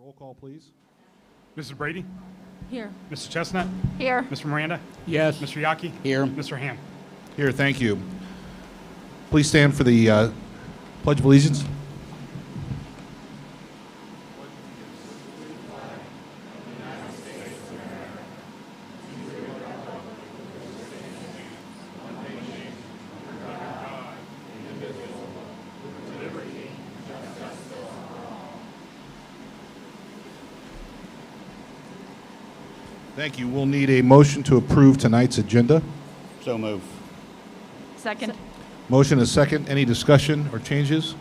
Roll call, please. Mrs. Brady? Here. Mrs. Chestnut? Here. Mr. Miranda? Yes. Mr. Yaki? Here. Mr. Ham? Here, thank you. Please stand for the Pledge of Allegiance. Thank you. We'll need a motion to approve tonight's agenda. So move. Second. Motion is second. Any discussion or changes?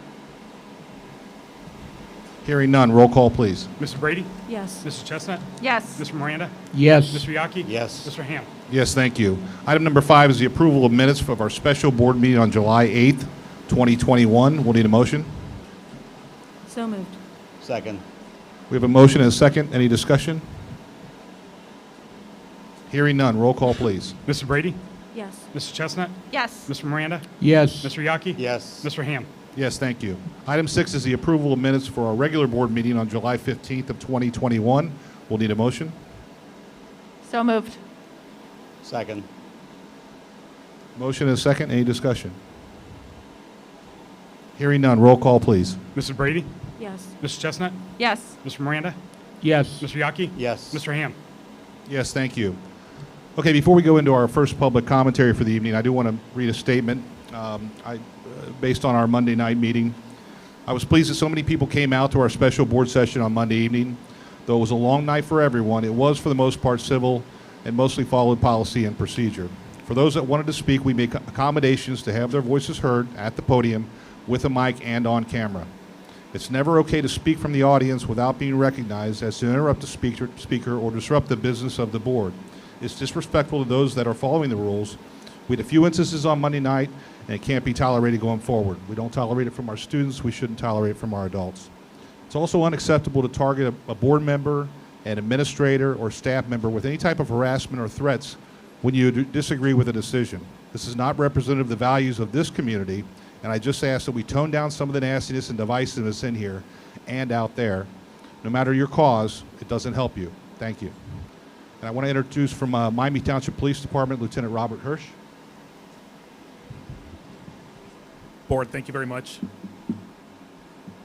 Hearing none. Roll call, please. Mrs. Brady? Yes. Mrs. Chestnut? Yes. Mr. Miranda? Yes. Mr. Yaki? Yes. Mr. Ham? Yes, thank you. Item number 5 is the approval of minutes of our special board meeting on July 8th, 2021. We'll need a motion. So moved. Second. We have a motion and a second. Any discussion? Hearing none. Roll call, please. Mrs. Brady? Yes. Mrs. Chestnut? Yes. Mr. Miranda? Yes. Mr. Yaki? Yes. Mr. Ham? Yes, thank you. Item 6 is the approval of minutes for our regular board meeting on July 15th of 2021. We'll need a motion. So moved. Second. Motion and a second. Any discussion? Hearing none. Roll call, please. Mrs. Brady? Yes. Mrs. Chestnut? Yes. Mr. Miranda? Yes. Mr. Yaki? Yes. Mr. Ham? Yes, thank you. Okay, before we go into our first public commentary for the evening, I do want to read a statement based on our Monday night meeting. I was pleased that so many people came out to our special board session on Monday evening. Though it was a long night for everyone, it was for the most part civil and mostly followed policy and procedure. For those that wanted to speak, we made accommodations to have their voices heard at the podium with a mic and on camera. It's never okay to speak from the audience without being recognized as to interrupt the speaker or disrupt the business of the board. It's disrespectful to those that are following the rules. We had a few instances on Monday night, and it can't be tolerated going forward. We don't tolerate it from our students. We shouldn't tolerate it from our adults. It's also unacceptable to target a board member, an administrator, or staff member with any type of harassment or threats when you disagree with a decision. This is not representative of the values of this community, and I just ask that we tone down some of the nastiness and divisiveness in here and out there. No matter your cause, it doesn't help you. Thank you. And I want to introduce from Miami Township Police Department, Lieutenant Robert Hirsch. Board, thank you very much.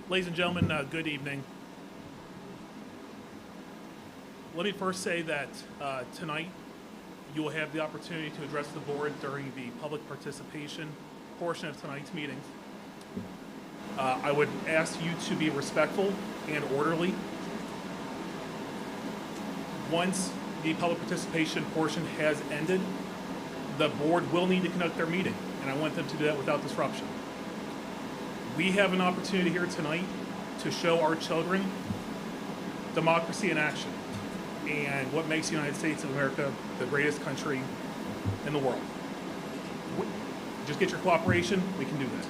Ladies and gentlemen, good evening. Let me first say that tonight you will have the opportunity to address the board during the public participation portion of tonight's meeting. I would ask you to be respectful and orderly. Once the public participation portion has ended, the board will need to conduct their meeting, and I want them to do that without disruption. We have an opportunity here tonight to show our children democracy in action and what makes the United States of America the greatest country in the world. Just get your cooperation, we can do that.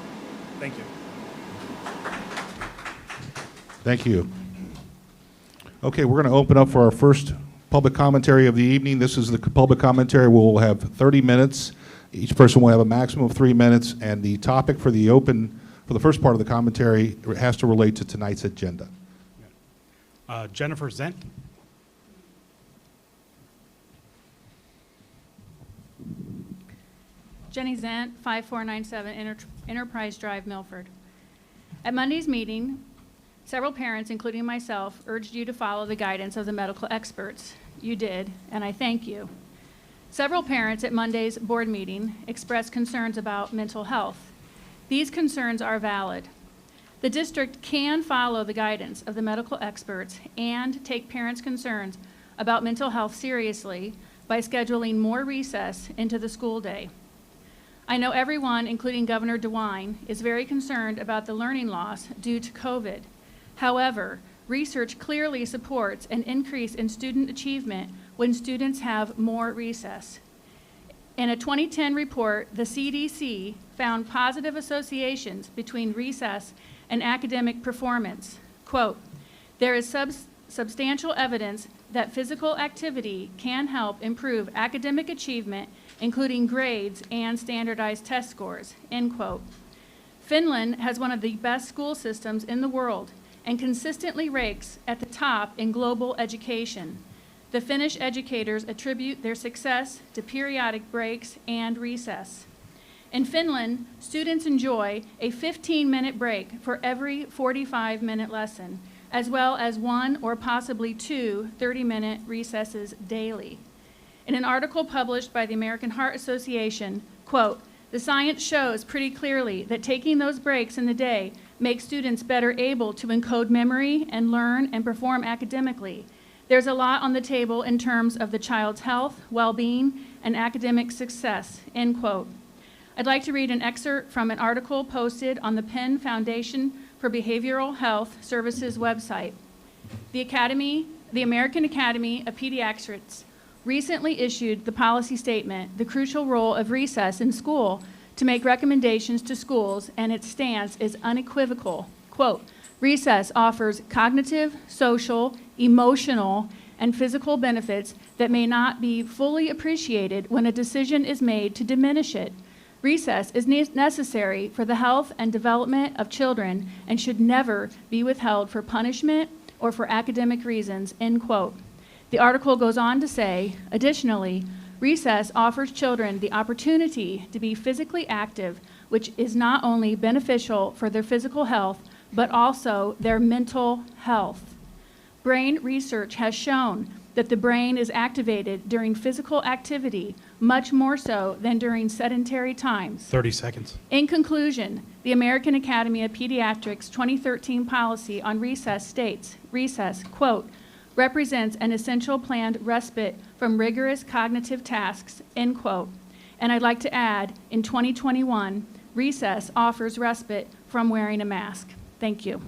Thank you. Thank you. Okay, we're going to open up for our first public commentary of the evening. This is the public commentary. We'll have 30 minutes. Each person will have a maximum of 3 minutes, and the topic for the first part of the commentary has to relate to tonight's agenda. Jennifer Zent? Jenny Zant, 5497 Enterprise Drive, Milford. At Monday's meeting, several parents, including myself, urged you to follow the guidance of the medical experts. You did, and I thank you. Several parents at Monday's board meeting expressed concerns about mental health. These concerns are valid. The district can follow the guidance of the medical experts and take parents' concerns about mental health seriously by scheduling more recess into the school day. I know everyone, including Governor DeWine, is very concerned about the learning loss due to COVID. However, research clearly supports an increase in student achievement when students have more recess. In a 2010 report, the CDC found positive associations between recess and academic performance. Quote, "There is substantial evidence that physical activity can help improve academic achievement, including grades and standardized test scores," end quote. Finland has one of the best school systems in the world, and consistently ranks at the top in global education. The Finnish educators attribute their success to periodic breaks and recess. In Finland, students enjoy a 15-minute break for every 45-minute lesson, as well as 1 or possibly 2 30-minute recesses daily. In an article published by the American Heart Association, quote, "The science shows pretty clearly that taking those breaks in the day makes students better able to encode memory and learn and perform academically. There's a lot on the table in terms of the child's health, well-being, and academic success," end quote. I'd like to read an excerpt from an article posted on the Penn Foundation for Behavioral Health Services website. The American Academy of Pediatrics recently issued the policy statement, "The Crucial Role of Recess in School," to make recommendations to schools, and its stance is unequivocal. Quote, "Recess offers cognitive, social, emotional, and physical benefits that may not be fully appreciated when a decision is made to diminish it. Recess is necessary for the health and development of children and should never be withheld for punishment or for academic reasons," end quote. The article goes on to say, additionally, recess offers children the opportunity to be physically active, which is not only beneficial for their physical health, but also their mental health. Brain research has shown that the brain is activated during physical activity much more so than during sedentary times. 30 seconds. In conclusion, the American Academy of Pediatrics 2013 policy on recess states, recess, quote, "represents an essential planned respite from rigorous cognitive tasks," end quote. And I'd like to add, in 2021, recess offers respite from wearing a mask. Thank you.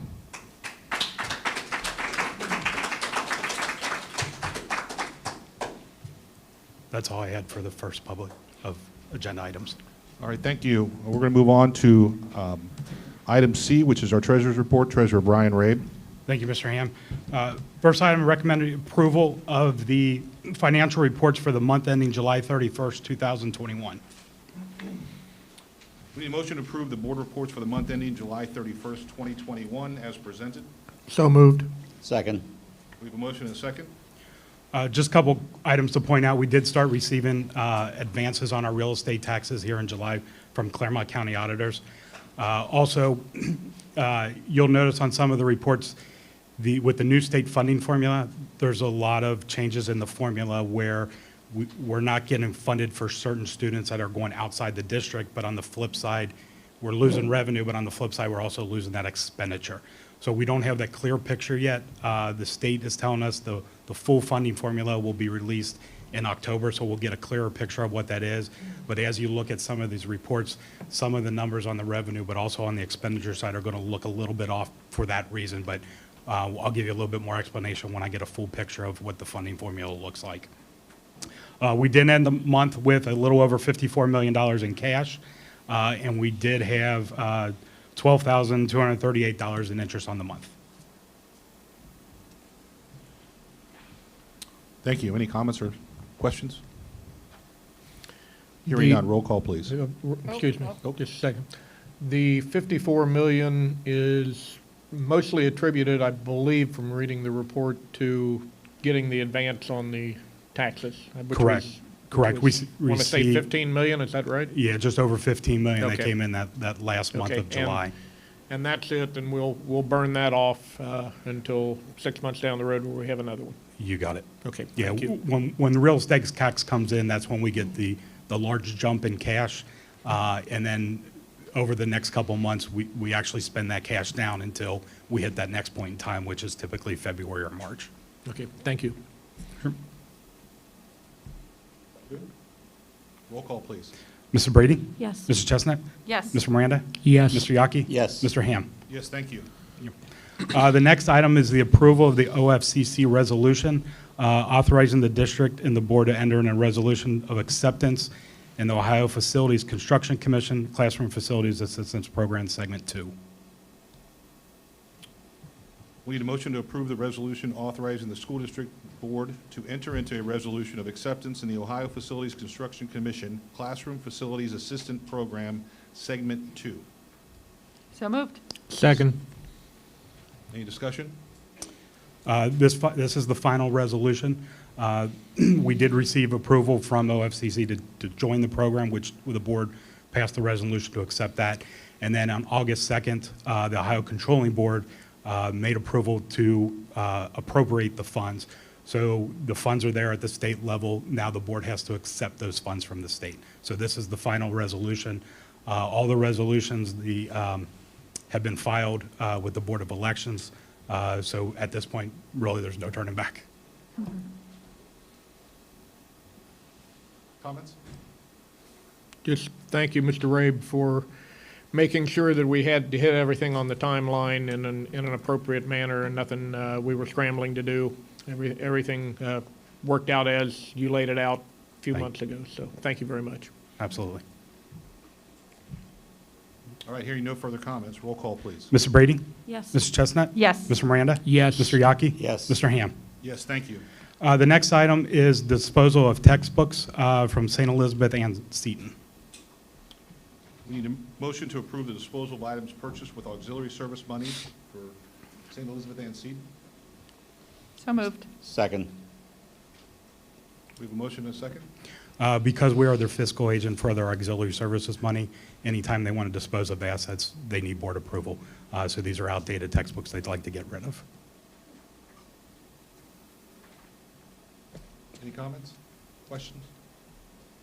That's all I had for the first public of agenda items. All right, thank you. We're going to move on to item C, which is our treasurer's report. Treasurer Brian Rabe. Thank you, Mr. Ham. First item, recommended approval of the financial reports for the month ending July 31st, 2021. We need a motion to approve the board reports for the month ending July 31st, 2021 as presented. So moved. Second. We have a motion and a second. Just a couple items to point out. We did start receiving advances on our real estate taxes here in July from Claremont County auditors. Also, you'll notice on some of the reports, with the new state funding formula, there's a lot of changes in the formula where we're not getting funded for certain students that are going outside the district, but on the flip side, we're losing revenue, but on the flip side, we're also losing that expenditure. So we don't have that clear picture yet. The state is telling us the full funding formula will be released in October, so we'll get a clearer picture of what that is. But as you look at some of these reports, some of the numbers on the revenue, but also on the expenditure side are going to look a little bit off for that reason. But I'll give you a little bit more explanation when I get a full picture of what the funding formula looks like. We did end the month with a little over $54 million in cash, and we did have $12,238 in interest on the month. Thank you. Any comments or questions? Hearing none, roll call, please. Excuse me, just a second. The 54 million is mostly attributed, I believe, from reading the report, to getting the advance on the taxes. Correct. Correct. We want to say received 15 million, is that right? Yeah, just over 15 million that Okay. came in that last month Okay, of July. And that's it, and we'll burn that off until 6 months down the road where we have another one. You got it. Okay, Yeah, thank you. when the real estate tax comes in, that's when we get the large jump in cash. And then over the next couple of months, we actually spend that cash down until we hit that next point in time, which is typically February or March. Okay, thank you. Roll call, please. Mr. Brady? Yes. Mrs. Chestnut? Yes. Mr. Miranda? Yes. Mr. Yaki? Yes. Mr. Ham? Yes, thank you. The next item is the approval of the OFCC resolution authorizing the district and the board to enter in a resolution of acceptance in the Ohio Facilities Construction Commission Classroom Facilities Assistance Program Segment 2. We need a motion to approve the resolution authorizing the school district board to enter into a resolution of acceptance in the Ohio Facilities Construction Commission Classroom Facilities Assistant Program Segment 2. So moved. Second. Any discussion? This is the final resolution. We did receive approval from OFCC to join the program, which the board passed the resolution to accept that. And then on August 2nd, the Ohio Controlling Board made approval to appropriate the funds. So the funds are there at the state level. Now the board has to accept those funds from the state. So this is the final resolution. All the resolutions have been filed with the Board of Elections. So at this point, really, there's no turning back. Comments? Just thank you, Mr. Rabe, for making sure that we had to hit everything on the timeline in an appropriate manner and nothing we were scrambling to do. Everything worked out as you laid it out a few months ago. So thank you very much. Absolutely. All right, hearing no further comments, roll call, please. Mr. Brady? Yes. Mrs. Chestnut? Yes. Mr. Miranda? Yes. Mr. Yaki? Yes. Mr. Ham? Yes, thank you. The next item is disposal of textbooks from St. Elizabeth and Seton. We need a motion to approve the disposal of items purchased with auxiliary service money for St. Elizabeth and Seton. So moved. Second. We have a motion and a second. Because we are their fiscal agent for their auxiliary services money, anytime they want to dispose of assets, they need board approval. So these are outdated textbooks they'd like to get rid of. Any comments? Questions?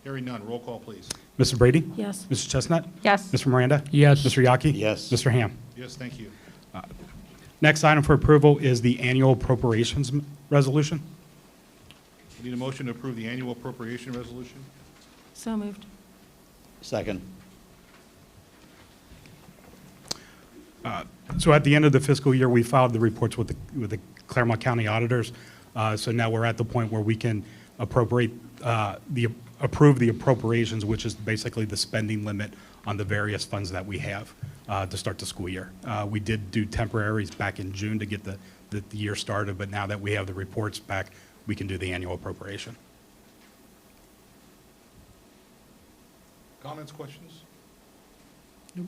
Hearing none, roll call, please. Mr. Brady? Yes. Mrs. Chestnut? Yes. Mr. Miranda? Yes. Mr. Yaki? Yes. Mr. Ham? Yes, thank you. Next item for approval is the annual appropriations resolution. We need a motion to approve the annual appropriation resolution. So moved. Second. So at the end of the fiscal year, we filed the reports with the Claremont County auditors. So now we're at the point where we can approve the appropriations, which is basically the spending limit on the various funds that we have to start the school year. We did do temporaries back in June to get the year started, but now that we have the reports back, we can do the annual appropriation. Comments, questions? Nope.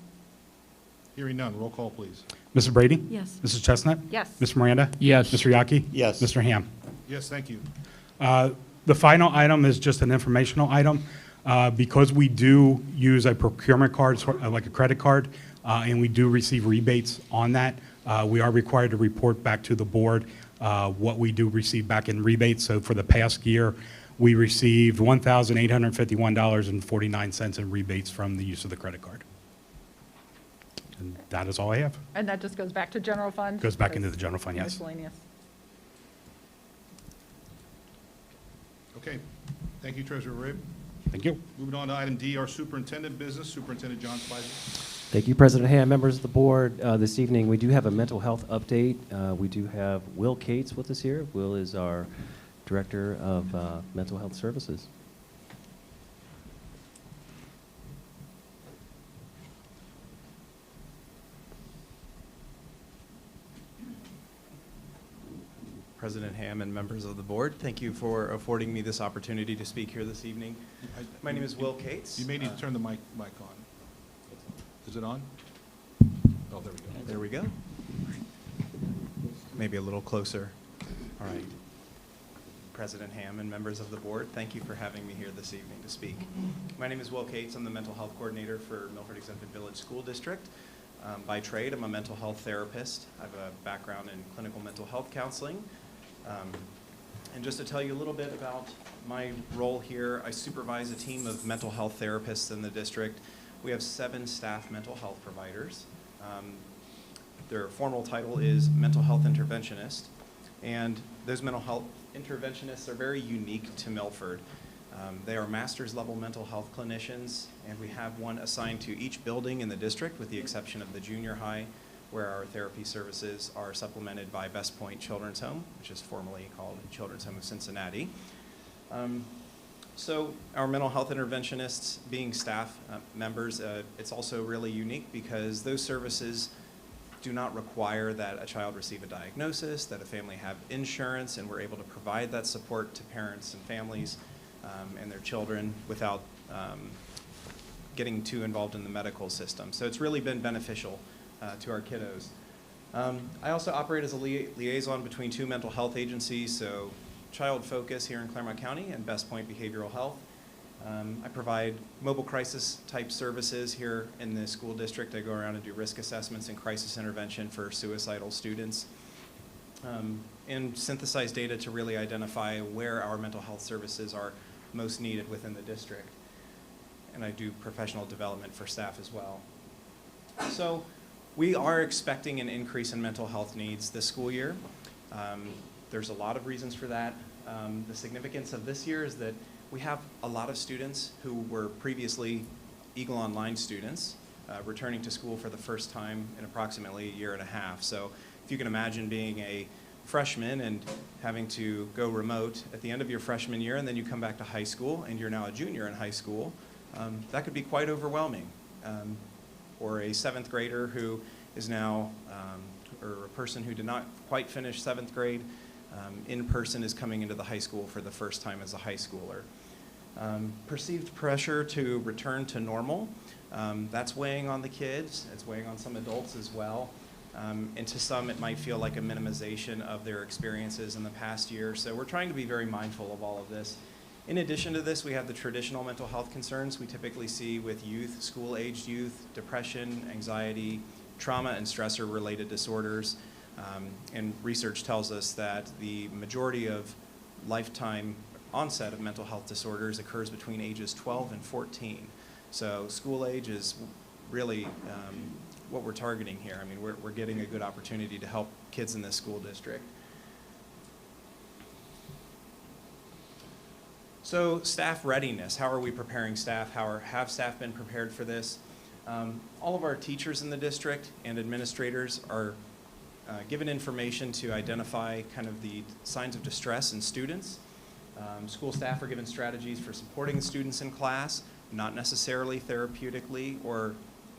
Hearing none, roll call, please. Mrs. Brady? Yes. Mrs. Chestnut? Yes. Mr. Miranda? Yes. Mr. Yaki? Yes. Mr. Ham? Yes, thank you. The final item is just an informational item. Because we do use a procurement card, like a credit card, and we do receive rebates on that, we are required to report back to the board what we do receive back in rebates. So for the past year, we received $1,851.49 in rebates from the use of the credit card. And that is all I have. And that just goes back to general fund? Goes back into the general fund, yes. Miscellaneous. Okay, thank you, Treasurer Rabe. Thank you. Moving on to item D, our superintendent business, Superintendent John Spicer. Thank you, President Ham, members of the board. This evening, we do have a mental health update. We do have Will Cates with us here. Will is our Director of Mental Health Services. President Ham and members of the board, thank you for affording me this opportunity to speak here this evening. My name is Will Cates. You may need to turn the mic on. Is it on? Oh, there we go. There we go. Maybe a little closer. All right. President Ham and members of the board, thank you for having me here this evening to speak. My name is Will Cates. I'm the mental health coordinator for Milford Exempted Village School District. By trade, I'm a mental health therapist. I have a background in clinical mental health counseling. And just to tell you a little bit about my role here, I supervise a team of mental health therapists in the district. We have 7 staff mental health providers. Their formal title is mental health interventionist, and those mental health interventionists are very unique to Milford. They are master's level mental health clinicians, and we have one assigned to each building in the district with the exception of the junior high, where our therapy services are supplemented by Best Point Children's Home, which is formerly called Children's Home of Cincinnati. So our mental health interventionists being staff members, it's also really unique because those services do not require that a child receive a diagnosis, that a family have insurance, and we're able to provide that support to parents and families and their children without getting too involved in the medical system. So it's really been beneficial to our kiddos. I also operate as a liaison between two mental health agencies, so Child Focus here in Claremont County and Best Point Behavioral Health. I provide mobile crisis type services here in the school district. I go around and do risk assessments and crisis intervention for suicidal students, and synthesize data to really identify where our mental health services are most needed within the district. And I do professional development for staff as well. So we are expecting an increase in mental health needs this school year. There's a lot of reasons for that. The significance of this year is that we have a lot of students who were previously Eagle Online students returning to school for the first time in approximately a year and a half. So if you can imagine being a freshman and having to go remote at the end of your freshman year, and then you come back to high school and you're now a junior in high school, that could be quite overwhelming. Or a seventh grader who is now, or a person who did not quite finish seventh grade, in person is coming into the high school for the first time as a high schooler. Perceived pressure to return to normal, that's weighing on the kids, it's weighing on some adults as well. And to some, it might feel like a minimization of their experiences in the past year. So we're trying to be very mindful of all of this. In addition to this, we have the traditional mental health concerns we typically see with youth, school-aged youth, depression, anxiety, trauma and stressor-related disorders. And research tells us that the majority of lifetime onset of mental health disorders occurs between ages 12 and 14. So school age is really what we're targeting here. I mean, we're getting a good opportunity to help kids in this school district. So staff readiness, how are we preparing staff? Have staff been prepared for this? All of our teachers in the district and administrators are given information to identify kind of the signs of distress in students. School staff are given strategies for supporting students in class, not necessarily therapeutically or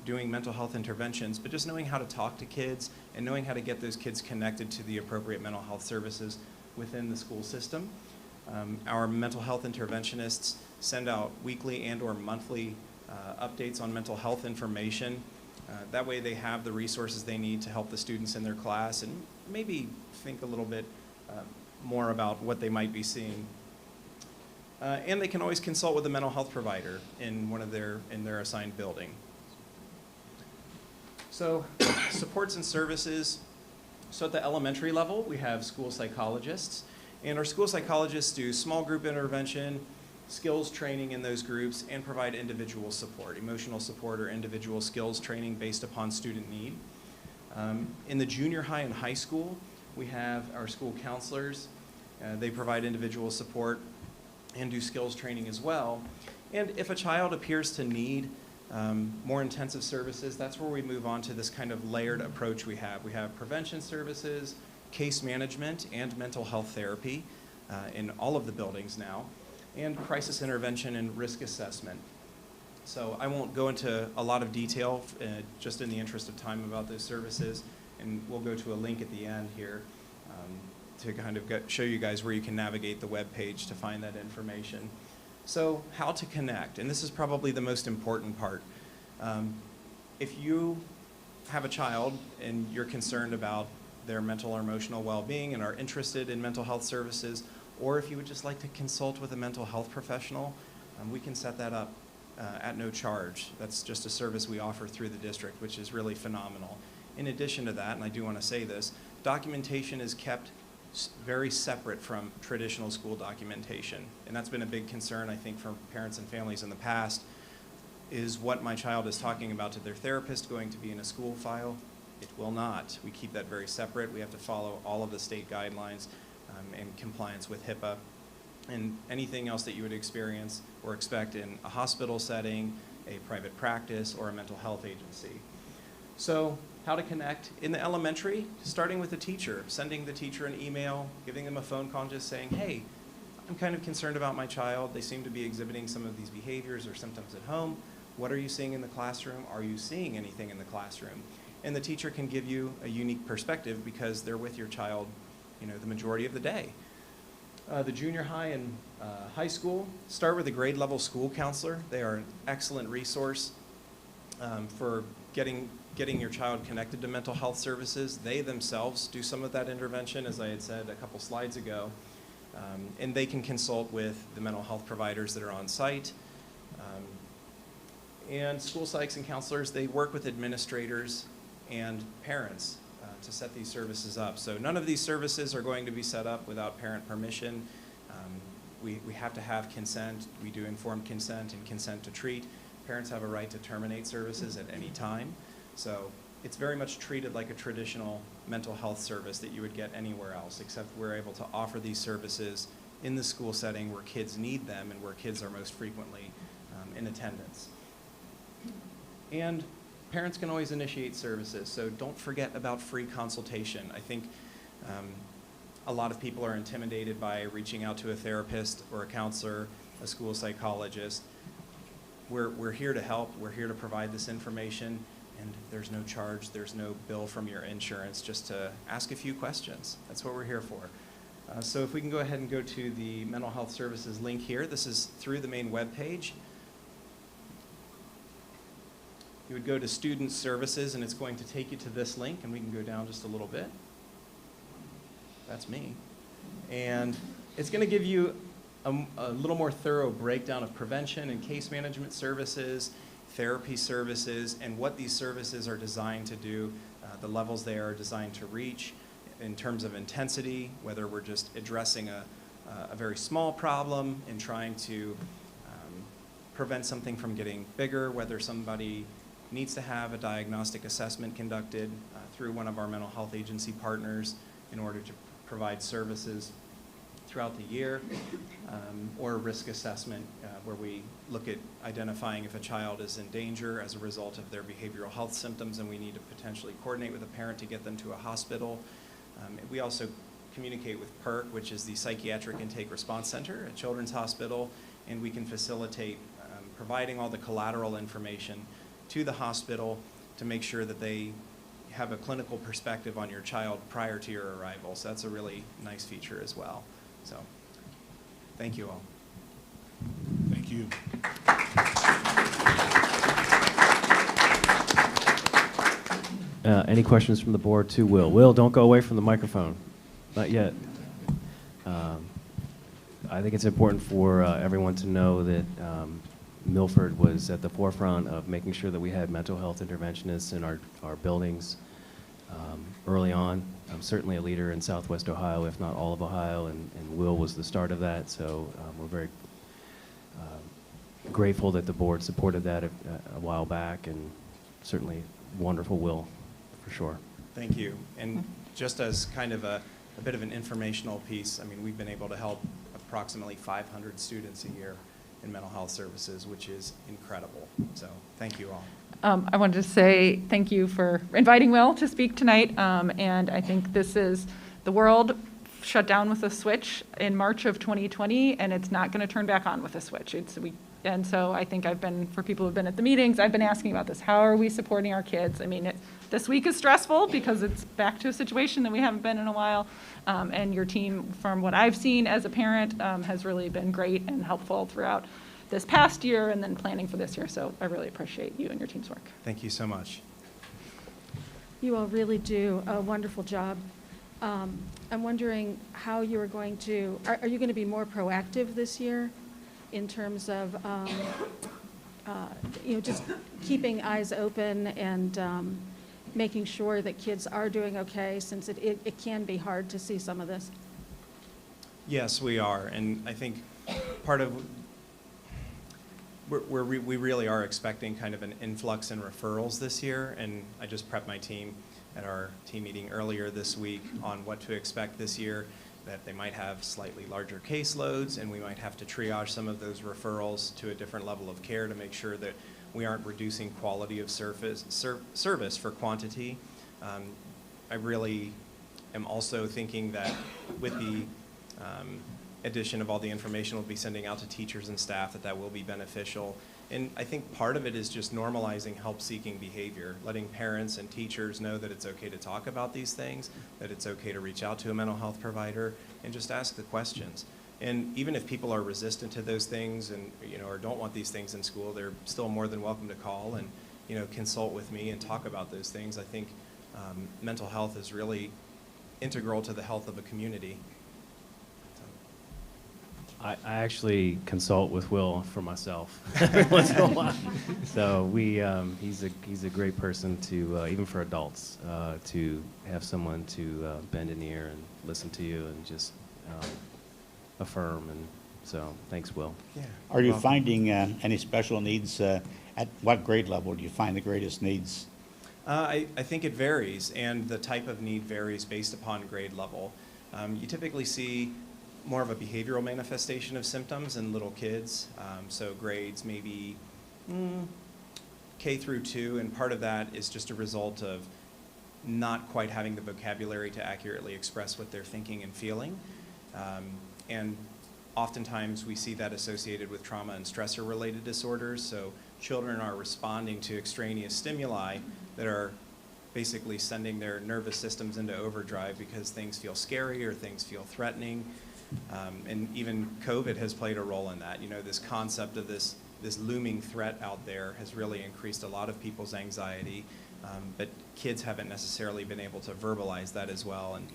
doing mental health interventions, but just knowing how to talk to kids and knowing how to get those kids connected to the appropriate mental health services within the school system. Our mental health interventionists send out weekly and or monthly updates on mental health information. That way they have the resources they need to help the students in their class and maybe think a little bit more about what they might be seeing. And they can always consult with a mental health provider in their assigned building. So supports and services. So at the elementary level, we have school psychologists. And our school psychologists do small group intervention, skills training in those groups, and provide individual support, emotional support or individual skills training based upon student need. In the junior high and high school, we have our school counselors. They provide individual support and do skills training as well. And if a child appears to need more intensive services, that's where we move on to this kind of layered approach we have. We have prevention services, case management, and mental health therapy in all of the buildings now, and crisis intervention and risk assessment. So I won't go into a lot of detail just in the interest of time about those services, and we'll go to a link at the end here to kind of show you guys where you can navigate the web page to find that information. So how to connect, and this is probably the most important part. If you have a child and you're concerned about their mental or emotional well-being and are interested in mental health services, or if you would just like to consult with a mental health professional, we can set that up at no charge. That's just a service we offer through the district, which is really phenomenal. In addition to that, and I do want to say this, documentation is kept very separate from traditional school documentation. And that's been a big concern, I think, for parents and families in the past, is what my child is talking about to their therapist going to be in a school file? It will not. We keep that very separate. We have to follow all of the state guidelines in compliance with HIPAA and anything else that you would experience or expect in a hospital setting, a private practice, or a mental health agency. So how to connect in the elementary, starting with the teacher, sending the teacher an email, giving them a phone call, and just saying, hey, I'm kind of concerned about my child. They seem to be exhibiting some of these behaviors or symptoms at home. What are you seeing in the classroom? Are you seeing anything in the classroom? And the teacher can give you a unique perspective because they're with your child, the majority of the day. The junior high and high school, start with a grade level school counselor. They are an excellent resource for getting getting your child connected to mental health services. They themselves do some of that intervention, as I had said a couple slides ago, and they can consult with the mental health providers that are on site. And school psychs and counselors, they work with administrators and parents to set these services up. So none of these services are going to be set up without parent permission. We have to have consent. We do informed consent and consent to treat. Parents have a right to terminate services at any time. So it's very much treated like a traditional mental health service that you would get anywhere else, except we're able to offer these services in the school setting where kids need them and where kids are most frequently in attendance. And parents can always initiate services, so don't forget about free consultation. I think a lot of people are intimidated by reaching out to a therapist or a counselor, a school psychologist. We're here to help. We're here to provide this information, and there's no charge, there's no bill from your insurance, just to ask a few questions. That's what we're here for. So if we can go ahead and go to the mental health services link here. This is through the main web page. You would go to Student Services, and it's going to take you to this link, and we can go down just a little bit. That's me. And it's going to give you a little more thorough breakdown of prevention and case management services, therapy services, and what these services are designed to do, the levels they are designed to reach in terms of intensity, whether we're just addressing a very small problem and trying to prevent something from getting bigger, whether somebody needs to have a diagnostic assessment conducted through one of our mental health agency partners in order to provide services throughout the year, or a risk assessment where we look at identifying if a child is in danger as a result of their behavioral health symptoms and we need to potentially coordinate with a parent to get them to a hospital. We also communicate with PERC, which is the Psychiatric Intake Response Center at Children's Hospital, and we can facilitate providing all the collateral information to the hospital to make sure that they have a clinical perspective on your child prior to your arrival. So that's a really nice feature as well. So thank you all. Thank you. Any questions from the board to Will? Will, don't go away from the microphone. Not yet. I think it's important for everyone to know that Milford was at the forefront of making sure that we had mental health interventionists in our buildings early on. I'm certainly a leader in Southwest Ohio, if not all of Ohio, and Will was the start of that. So we're very grateful that the board supported that a while back, and certainly wonderful, Will, for sure. Thank you. And just as kind of a bit of an informational piece, I mean, we've been able to help approximately 500 students a year in mental health services, which is incredible. So thank you all. I wanted to say thank you for inviting Will to speak tonight. And I think this is, the world shut down with a switch in March of 2020, and it's not going to turn back on with a switch. And so I think for people who've been at the meetings, I've been asking about this. How are we supporting our kids? I mean, this week is stressful because it's back to a situation that we haven't been in a while. And your team, from what I've seen as a parent, has really been great and helpful throughout this past year and then planning for this year. So I really appreciate you and your team's work. Thank you so much. You all really do a wonderful job. I'm wondering how you are going to, are you going to be more proactive this year in terms of, just keeping eyes open and making sure that kids are doing okay, since it can be hard to see some of this? Yes, we are. And I think part of we really are expecting kind of an influx in referrals this year, and I just prepped my team at our team meeting earlier this week on what to expect this year, that they might have slightly larger caseloads, and we might have to triage some of those referrals to a different level of care to make sure that we aren't reducing quality of service for quantity. I really am also thinking that with the addition of all the information we'll be sending out to teachers and staff, that will be beneficial. And I think part of it is just normalizing help-seeking behavior, letting parents and teachers know that it's okay to talk about these things, that it's okay to reach out to a mental health provider, and just ask the questions. And even if people are resistant to those things and or don't want these things in school, they're still more than welcome to call and consult with me and talk about those things. I think mental health is really integral to the health of a community. I actually consult with Will for myself once in a while. So he's a great person to, even for adults, to have someone to bend an ear and listen to you and just affirm. And so thanks, Will. Yeah. Are you finding any special needs? At what grade level do you find the greatest needs? I think it varies, and the type of need varies based upon grade level. You typically see more of a behavioral manifestation of symptoms in little kids, so grades maybe K through 2, and part of that is just a result of not quite having the vocabulary to accurately express what they're thinking and feeling. And oftentimes we see that associated with trauma and stressor-related disorders, so children are responding to extraneous stimuli that are basically sending their nervous systems into overdrive because things feel scary or things feel threatening. And even COVID has played a role in that. This concept of this looming threat out there has really increased a lot of people's anxiety, but kids haven't necessarily been able to verbalize that as well. And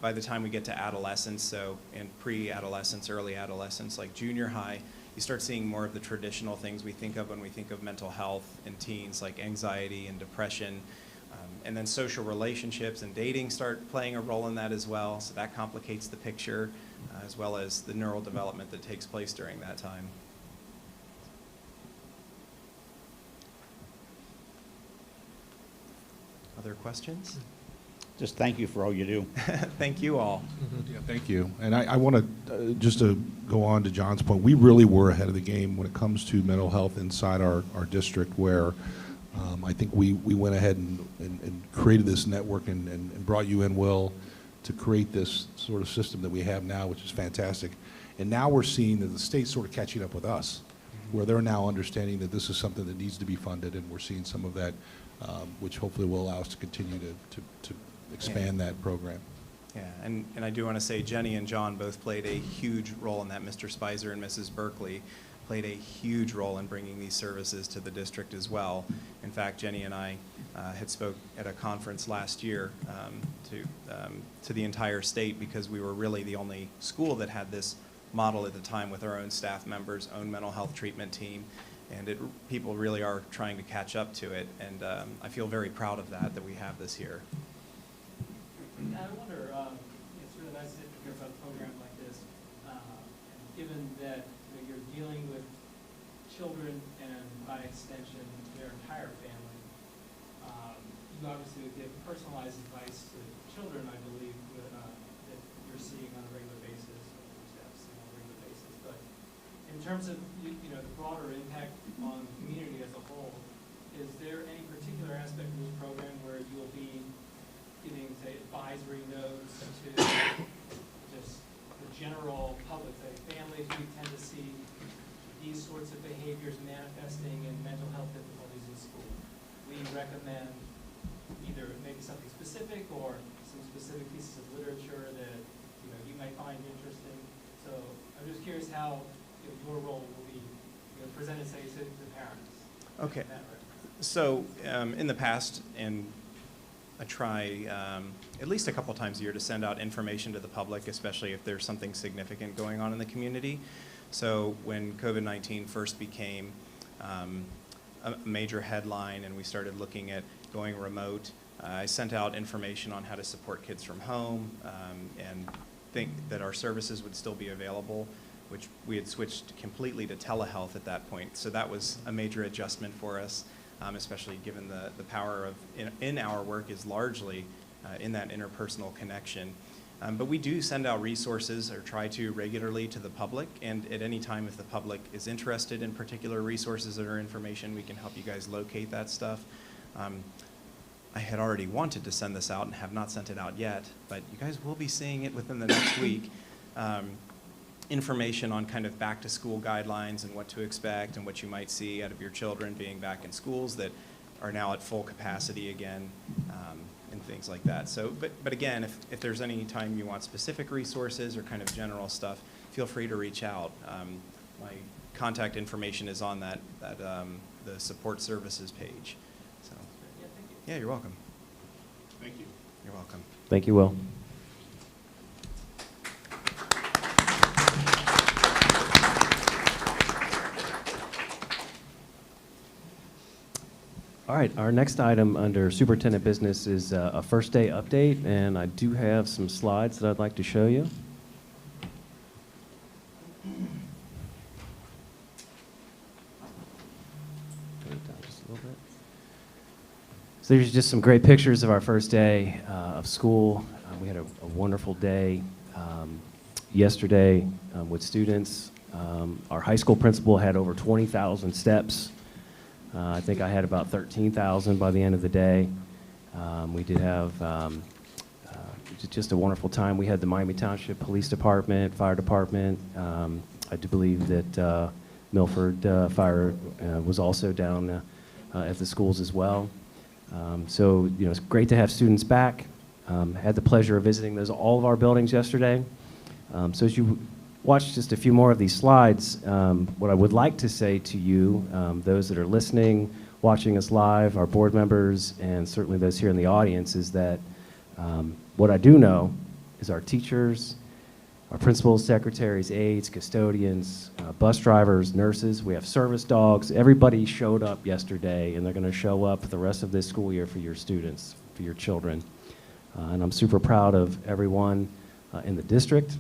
by the time we get to adolescence, so in pre-adolescence, early adolescence, like junior high, you start seeing more of the traditional things we think of when we think of mental health in teens, like anxiety and depression. And then social relationships and dating start playing a role in that as well, so that complicates the picture, as well as the neural development that takes place during that time. Other questions? Just thank you for all you do. Thank you all. Yeah, thank you. And I want to, just to go on to John's point, we really were ahead of the game when it comes to mental health inside our district, where I think we went ahead and created this network and brought you in, Will, to create this sort of system that we have now, which is fantastic. And now we're seeing that the state's sort of catching up with us, where they're now understanding that this is something that needs to be funded, and we're seeing some of that, which hopefully will allow us to continue to expand that program. Yeah, and I do want to say Jenny and John both played a huge role in that. Mr. Spicer and Mrs. Berkeley played a huge role in bringing these services to the district as well. In fact, Jenny and I had spoke at a conference last year to the entire state, because we were really the only school that had this model at the time, with our own staff members, own mental health treatment team, and people really are trying to catch up to it, and I feel very proud of that we have this here. I wonder, it's really nice to hear about a program like this, and given that you're dealing with children and, by extension, their entire family, you obviously would give personalized advice to children, I believe, that you're seeing on a regular basis, or your staff seeing on a regular basis. But in terms of the broader impact on the community as a whole, is there any particular aspect of this program where you will be giving, say, advisory notes to just the general public, say families? We tend to see these sorts of behaviors manifesting in mental health difficulties in school. We recommend either maybe something specific or some specific pieces of literature that you might find interesting. So I'm just curious how your role will be presented, say, to the parents. Okay. So in the past, and I try at least a couple times a year to send out information to the public, especially if there's something significant going on in the community. So when COVID-19 first became a major headline and we started looking at going remote, I sent out information on how to support kids from home and think that our services would still be available, which we had switched completely to telehealth at that point. So that was a major adjustment for us. Especially given the power of in our work is largely in that interpersonal connection. But we do send out resources, or try to, regularly to the public, and at any time if the public is interested in particular resources or information, we can help you guys locate that stuff. I had already wanted to send this out and have not sent it out yet, but you guys will be seeing it within the next week. Information on kind of back to school guidelines and what to expect and what you might see out of your children being back in schools that are now at full capacity again, and things like that. So, but again, if there's any time you want specific resources or kind of general stuff, feel free to reach out. My contact information is on that the support services page. So, Yeah, thank you. yeah, you're welcome. Thank you. You're welcome. Thank you, Will. All right, our next item under superintendent business is a first day update, and I do have some slides that I'd like to show you. Turn it down just a little bit. So there's just some great pictures of our first day of school. We had a wonderful day yesterday with students. Our high school principal had over 20,000 steps. I think I had about 13,000 by the end of the day. We did have just a wonderful time. We had the Miami Township Police Department, Fire Department. I do believe that Milford Fire was also down at the schools as well. So, you know, it's great to have students back. Had the pleasure of visiting all of our buildings yesterday. So as you watch just a few more of these slides, what I would like to say to you, those that are listening, watching us live, our board members, and certainly those here in the audience, is that what I do know is our teachers, our principals, secretaries, aides, custodians, bus drivers, nurses, we have service dogs, everybody showed up yesterday, and they're going to show up for the rest of this school year for your students, for your children. And I'm super proud of everyone in the district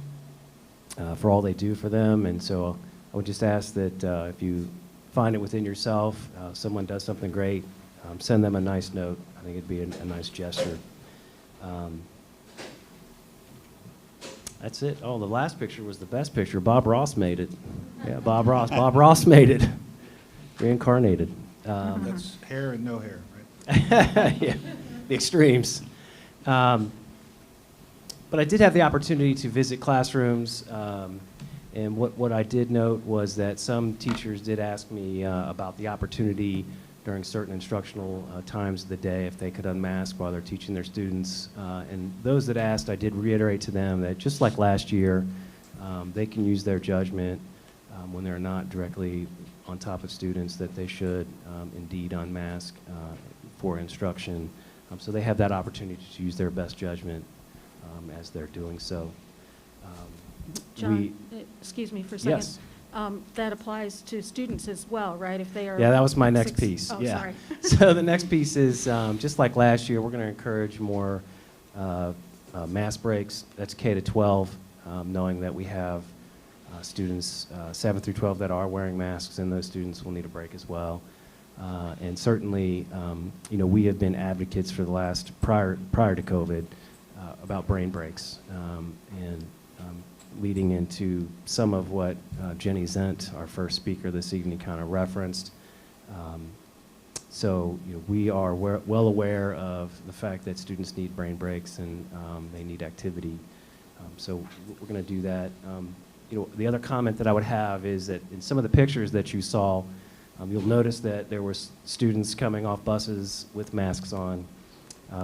for all they do for them. And so I would just ask that if you find it within yourself, someone does something great, send them a nice note. I think it'd be a nice gesture. That's it. Oh, the last picture was the best picture. Bob Ross made it. Yeah, Bob Ross. Bob Ross made it. Reincarnated. That's hair and no hair, right? Yeah, the extremes. But I did have the opportunity to visit classrooms, and what I did note was that some teachers did ask me about the opportunity during certain instructional times of the day if they could unmask while they're teaching their students. And those that asked, I did reiterate to them that just like last year, they can use their judgment when they're not directly on top of students, that they should indeed unmask for instruction. So they have that opportunity to use their best judgment as they're doing so. John, excuse me for a second. Yes. That applies to students as well, right? If they are. Yeah, that was my next piece. Oh, yeah. sorry. So the next piece is, just like last year, we're going to encourage more mask breaks. That's K to 12, knowing that we have students 7 through 12 that are wearing masks, and those students will need a break as well. And certainly, you know, we have been advocates for the last, prior to COVID, about brain breaks, and leading into some of what Jenny Zent, our first speaker this evening, kind of referenced. So, you know, we are well aware of the fact that students need brain breaks and they need activity. So we're going to do that. You know, the other comment that I would have is that in some of the pictures that you saw, you'll notice that there were students coming off buses with masks on.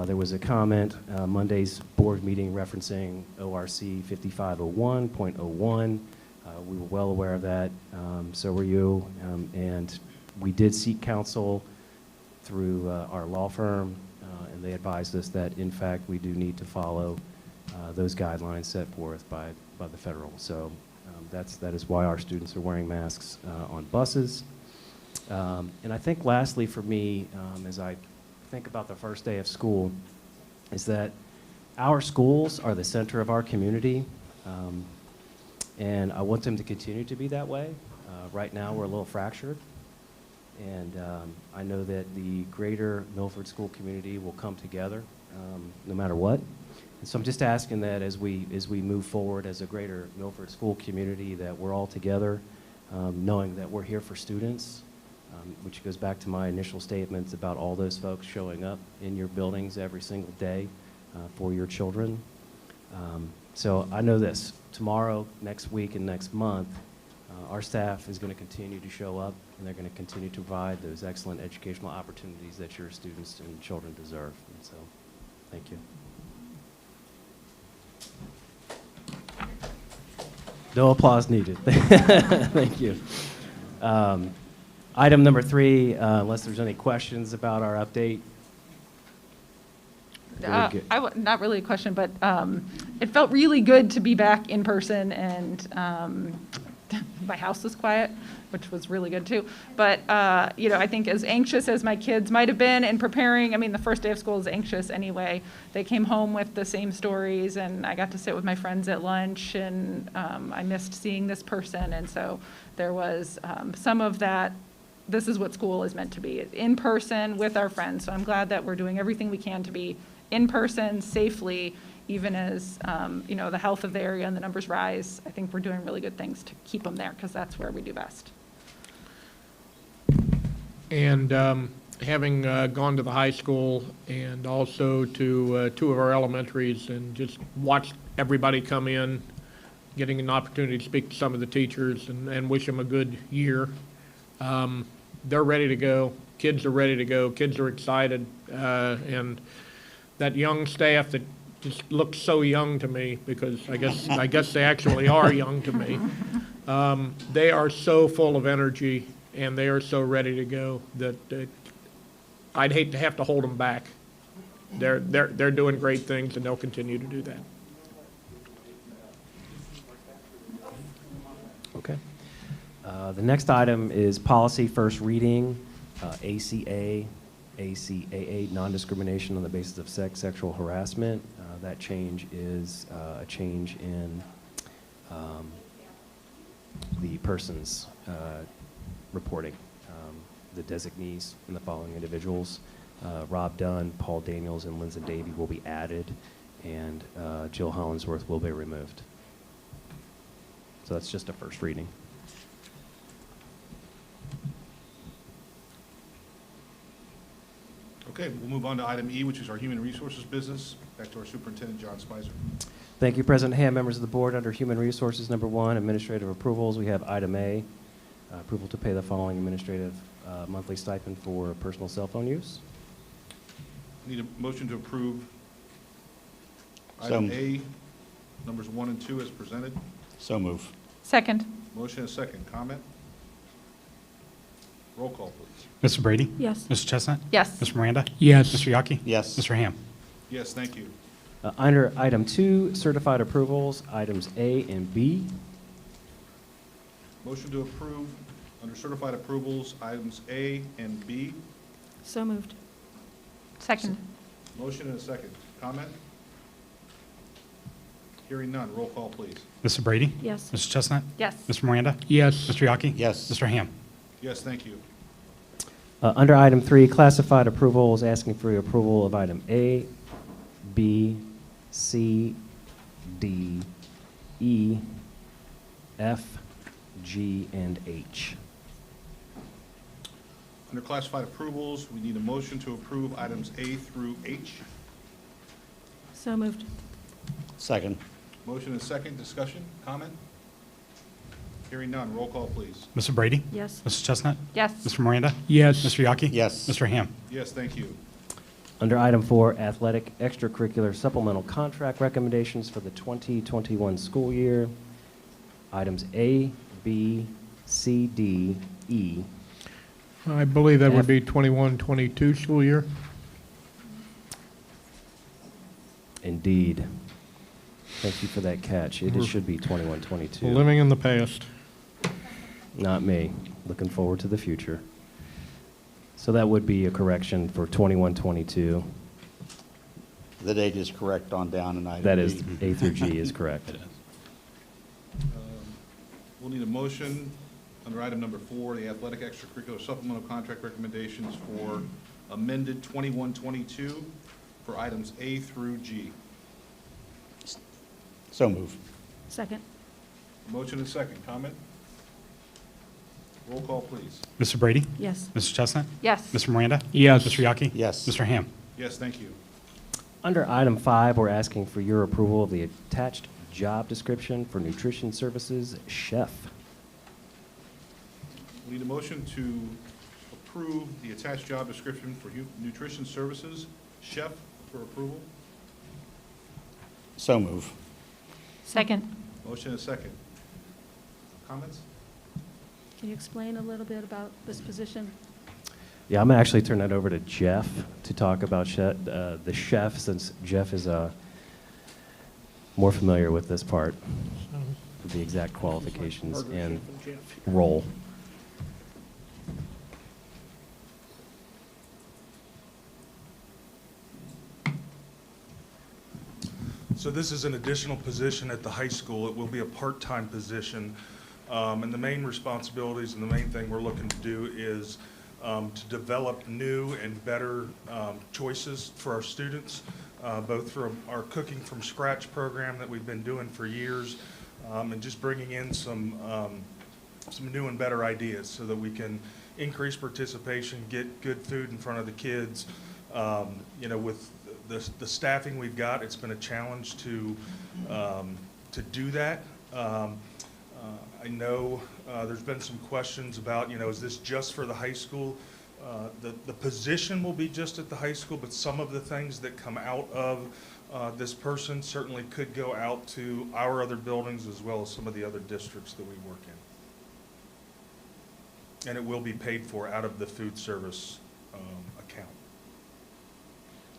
There was a comment, Monday's board meeting referencing ORC 5501.01. We were well aware of that, so were you. And we did seek counsel through our law firm, and they advised us that, in fact, we do need to follow those guidelines set forth by the federal. So that is why our students are wearing masks on buses. And I think lastly for me, as I think about the first day of school, is that our schools are the center of our community, and I want them to continue to be that way. Right now we're a little fractured, and I know that the greater Milford school community will come together no matter what. And so I'm just asking that as we move forward as a greater Milford school community, that we're all together, knowing that we're here for students, which goes back to my initial statements about all those folks showing up in your buildings every single day for your children. So I know this, tomorrow, next week, and next month, our staff is going to continue to show up, and they're going to continue to provide those excellent educational opportunities that your students and children deserve. And so, thank you. No applause needed. Thank you. Item number 3, unless there's any questions about our update. Very good. Not really a question, but it felt really good to be back in person, and my house was quiet, which was really good too. But, I think as anxious as my kids might have been in preparing, I mean, the first day of school is anxious anyway. They came home with the same stories, and I got to sit with my friends at lunch, and I missed seeing this person. And so there was some of that. This is what school is meant to be, in person with our friends. So I'm glad that we're doing everything we can to be in person safely, even as, the health of the area and the numbers rise. I think we're doing really good things to keep them there, because that's where we do best. And having gone to the high school and also to 2 of our elementaries and just watched everybody come in, getting an opportunity to speak to some of the teachers and wish them a good year. They're ready to go. Kids are ready to go. Kids are excited. And that young staff that just looks so young to me, because I guess they actually are young to me. They are so full of energy, and they are so ready to go that I'd hate to have to hold them back. They're doing great things, and they'll continue to do that. Okay. The next item is policy first reading, ACA, ACAA, non-discrimination on the basis of sex, sexual harassment. That change is a change in the person's reporting. The designees and the following individuals, Rob Dunn, Paul Daniels, and Lindsay Davey will be added, and Jill Hollinsworth will be removed. So that's just a first reading. Okay, we'll move on to item E, which is our human resources business. Back to our superintendent, John Spicer. Thank you, President Ham, members of the board. Under Human Resources, number 1, administrative approvals, we have item A, approval to pay the following administrative monthly stipend for personal cell phone use. Need a motion to approve item A, numbers 1 and 2 as presented. So move. Second. Motion and second. Comment? Roll call, please. Mr. Brady? Yes. Mr. Chestnut? Yes. Mr. Miranda? Yes. Mr. Yockey? Yes. Mr. Ham? Yes, thank you. Under item 2, certified approvals, items A and B. Motion to approve under certified approvals, items A and B. So moved. Second. Motion and a second. Comment? Hearing none. Roll call, please. Mr. Brady? Yes. Mr. Chestnut? Yes. Mr. Miranda? Yes. Mr. Yockey? Yes. Mr. Ham? Yes, thank you. Under item 3, classified approvals, asking for your approval of item A, B, C, D, E, F, G, and H. Under classified approvals, we need a motion to approve items A through H. So moved. Second. Motion and second. Discussion? Comment? Hearing none. Roll call, please. Mr. Brady? Yes. Mr. Chestnut? Yes. Mr. Miranda? Yes. Mr. Yockey? Yes. Mr. Ham? Yes, thank you. Under item 4, athletic extracurricular supplemental contract recommendations for the 2021 school year, items A, B, C, D, E. I believe that F. would be 21-22 school year. Indeed. Thank you for that catch. It should be 21-22. Living in the past. Not me. Looking forward to the future. So that would be a correction for 21-22. The date is correct on down in item That is, B. A through G is correct. We'll need a motion under item number 4, the athletic extracurricular supplemental contract recommendations for amended 21-22 for items A through G. So move. Second. Motion and second. Comment? Roll call, please. Mr. Brady? Yes. Mr. Chestnut? Yes. Mr. Miranda? Yes. Mr. Yockey? Yes. Mr. Ham? Yes, thank you. Under item 5, we're asking for your approval of the attached job description for nutrition services chef. We need a motion to approve the attached job description for nutrition services chef for approval. So move. Second. Motion and second. Comments? Can you explain a little bit about this position? Yeah, I'm going to actually turn that over to Jeff to talk about the chef, since Jeff is more familiar with this part, the exact qualifications and role. So this is an additional position at the high school. It will be a part-time position. And the main responsibilities and the main thing we're looking to do is to develop new and better choices for our students, both from our Cooking from Scratch program that we've been doing for years, and just bringing in some new and better ideas so that we can increase participation, get good food in front of the kids. You know, with the staffing we've got, it's been a challenge to do that. I know there's been some questions about, you know, is this just for the high school? The position will be just at the high school, but some of the things that come out of this person certainly could go out to our other buildings as well as some of the other districts that we work in. And it will be paid for out of the food service account.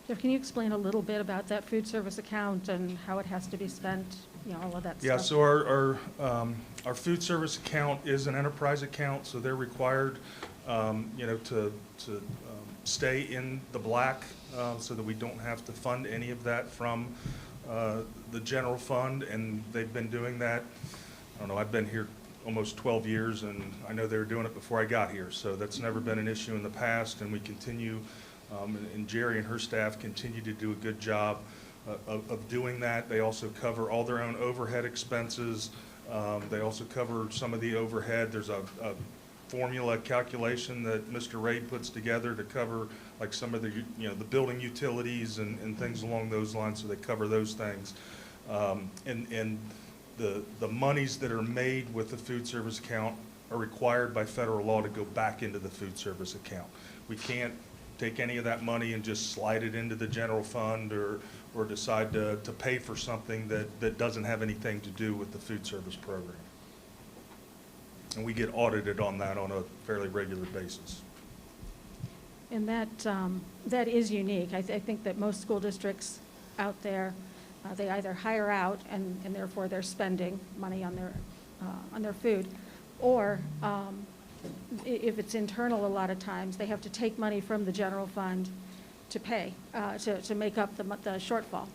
Jeff, can you explain a little bit about that food service account and how it has to be spent, you know, all of that stuff? Yeah, so our food service account is an enterprise account, so they're required, you know, to stay in the black so that we don't have to fund any of that from the general fund, and they've been doing that. I don't know, I've been here almost 12 years, and I know they were doing it before I got here, so that's never been an issue in the past, and we continue, and Jerry and her staff continue to do a good job of doing that. They also cover all their own overhead expenses. They also cover some of the overhead. There's a formula calculation that Mr. Ray puts together to cover like some of the, you know, the building utilities and things along those lines, so they cover those things. And the monies that are made with the food service account are required by federal law to go back into the food service account. We can't take any of that money and just slide it into the general fund or decide to pay for something that doesn't have anything to do with the food service program. And we get audited on that on a fairly regular basis. And that is unique. I think that most school districts out there, they either hire out and therefore they're spending money on their food, or if it's internal, a lot of times they have to take money from the general fund to pay to make up the shortfall.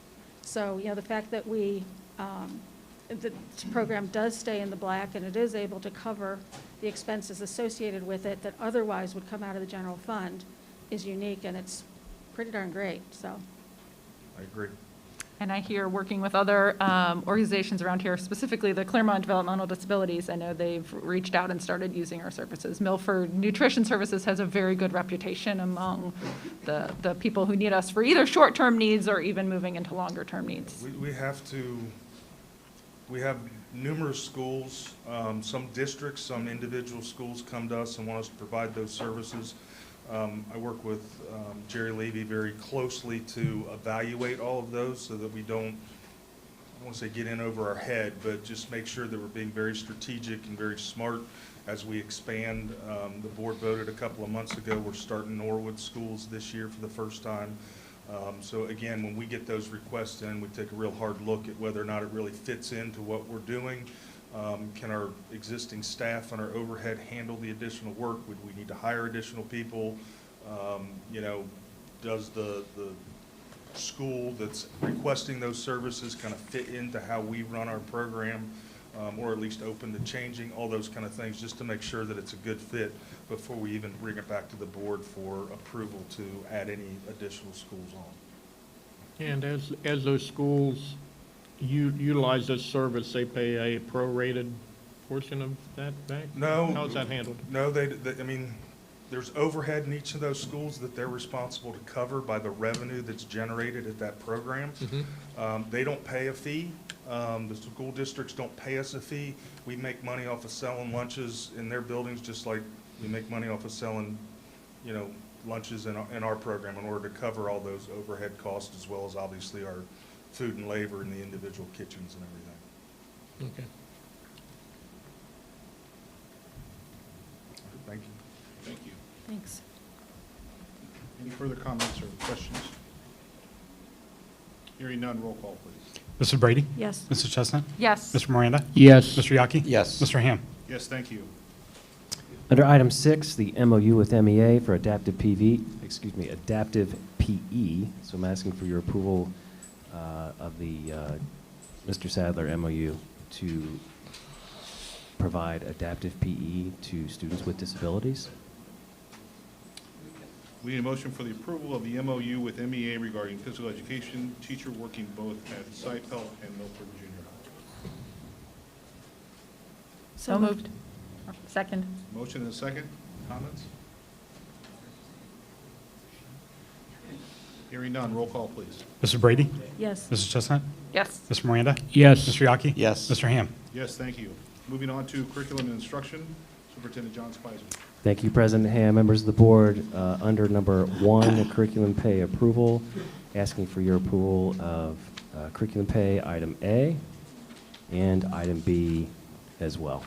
So, you know, the fact that the program does stay in the black and it is able to cover the expenses associated with it that otherwise would come out of the general fund is unique, and it's pretty darn great. So I agree. And I hear, working with other organizations around here, specifically the Claremont Developmental Disabilities, I know they've reached out and started using our services. Milford Nutrition Services has a very good reputation among the people who need us for either short-term needs or even moving into longer-term needs. We have numerous schools, some districts, some individual schools come to us and want us to provide those services. I work with Jerry Levy very closely to evaluate all of those so that we don't, I don't want to say get in over our head, but just make sure that we're being very strategic and very smart as we expand. The board voted a couple of months ago, we're starting Norwood schools this year for the first time. So again, when we get those requests in, we take a real hard look at whether or not it really fits into what we're doing. Can our existing staff and our overhead handle the additional work? Would we need to hire additional people? You know, does the school that's requesting those services kind of fit into how we run our program, or at least open to changing, all those kind of things, just to make sure that it's a good fit before we even bring it back to the board for approval to add any additional schools on. And as those schools utilize this service, they pay a prorated portion of that back? No. How's that handled? No, I mean, there's overhead in each of those schools that they're responsible to cover by the revenue that's generated at that program. Mm-hmm. They don't pay a fee. The school districts don't pay us a fee. We make money off of selling lunches in their buildings, just like we make money off of selling, you know, lunches in our program, in order to cover all those overhead costs, as well as obviously our food and labor in the individual kitchens and everything. Okay. Thanks. Any further comments or questions? Hearing none, roll call, please. Mrs. Brady? Yes. Mrs. Chestnut? Yes. Mr. Miranda? Yes. Mr. Yaki? Yes. Mr. Ham? Yes, thank you. Under item 6, the MOU with MEA for adaptive adaptive PE. So I'm asking for your approval of the Mr. Sadler MOU to provide adaptive PE to students with disabilities. We need a motion for the approval of the MOU with MEA regarding physical education teacher working both at Seipel and Milford Junior High. So moved. Second. Motion and a second. Comments? Hearing none, roll call, please. Mrs. Brady? Yes. Mrs. Chestnut? Yes. Mr. Miranda? Yes. Mr. Yaki? Yes. Mr. Ham? Yes, thank you. Moving on to curriculum and instruction, Superintendent John Spicer. Thank you, President Ham, members of the board. Under number 1, the curriculum pay approval, asking for your approval of curriculum pay item A and item B as well.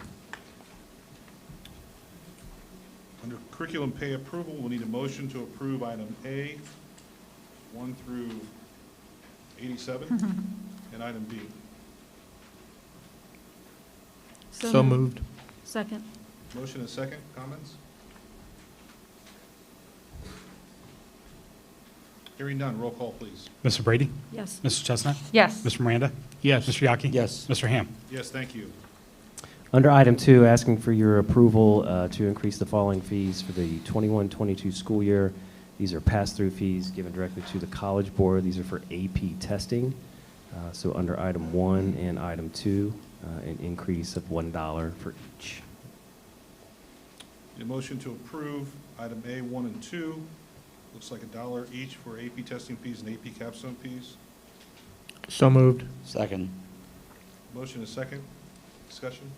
Under curriculum pay approval, we'll need a motion to approve item A, 1 through 87, and item B. So moved. Second. Motion and second. Comments? Hearing none, roll call, please. Mrs. Brady? Yes. Mrs. Chestnut? Yes. Mr. Miranda? Yes. Mr. Yaki? Yes. Mr. Ham? Yes, thank you. Under item 2, asking for your approval to increase the following fees for the 21-22 school year. These are pass-through fees given directly to the College Board. These are for AP testing. So under item 1 and item 2, an increase of $1 for each. Need a motion to approve item A, 1 and 2. Looks like $1 each for AP testing fees and AP capstone fees. So moved. Second. Motion and second. Discussion?